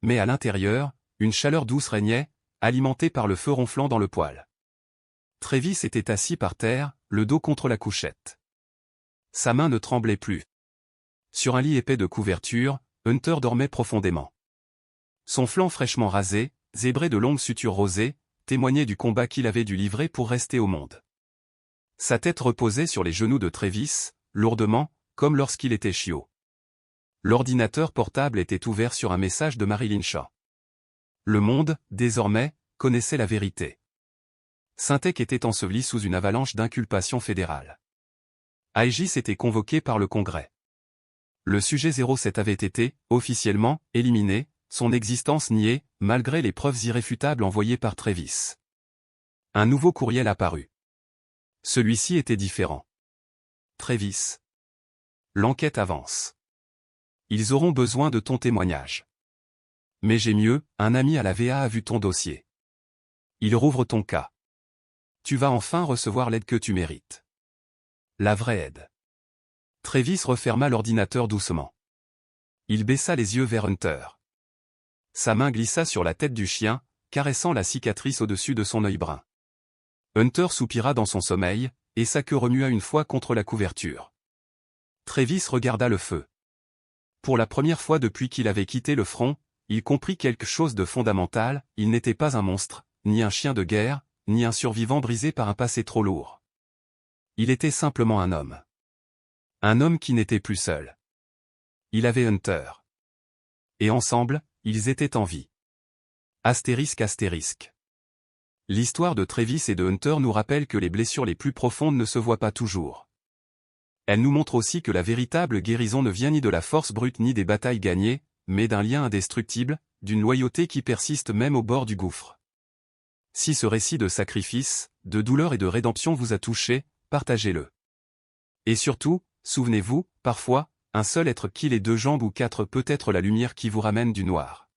[SPEAKER 1] Mais à l'intérieur, une chaleur douce régnait, alimentée par le feu ronflant dans le poêle. Travis était assis par terre, le dos contre la couchette. Sa main ne tremblait plus. Sur un lit épais de couverture, Hunter dormait profondément. Son flanc fraîchement rasé, zébré de longues sutures rosées, témoignait du combat qu'il avait dû livrer pour rester au monde. Sa tête reposait sur les genoux de Travis, lourdement, comme lorsqu'il était chiot. L'ordinateur portable était ouvert sur un message de Marilyn Shaw. Le monde, désormais, connaissait la vérité. Syntec était enseveli sous une avalanche d'inculpations fédérales. Aegis était convoqué par le Congrès. Le sujet 07 avait été, officiellement, éliminé, son existence niée, malgré les preuves irréfutables envoyées par Travis. Un nouveau courriel apparut. Celui-ci était différent. Travis. L'enquête avance. Ils auront besoin de ton témoignage. Mais j'ai mieux, un ami à la VA a vu ton dossier. Il rouvre ton cas. Tu vas enfin recevoir l'aide que tu mérites. La vraie aide. Travis referma l'ordinateur doucement. Il baissa les yeux vers Hunter. Sa main glissa sur la tête du chien, caressant la cicatrice au-dessus de son œil brun. Hunter soupira dans son sommeil, et sa queue remua une fois contre la couverture. Travis regarda le feu. Pour la première fois depuis qu'il avait quitté le front, il comprit quelque chose de fondamental, il n'était pas un monstre, ni un chien de guerre, ni un survivant brisé par un passé trop lourd. Il était simplement un homme. Un homme qui n'était plus seul. Il avait Hunter. Et ensemble, ils étaient en vie. Astérisque astérisque. L'histoire de Travis et de Hunter nous rappelle que les blessures les plus profondes ne se voient pas toujours. Elle nous montre aussi que la véritable guérison ne vient ni de la force brute ni des batailles gagnées, mais d'un lien indestructible, d'une loyauté qui persiste même au bord du gouffre. Si ce récit de sacrifice, de douleur et de rédemption vous a touché, partagez-le. Et surtout, souvenez-vous, parfois, un seul être qui les 2 jambes ou 4 peut être la lumière qui vous ramène du noir.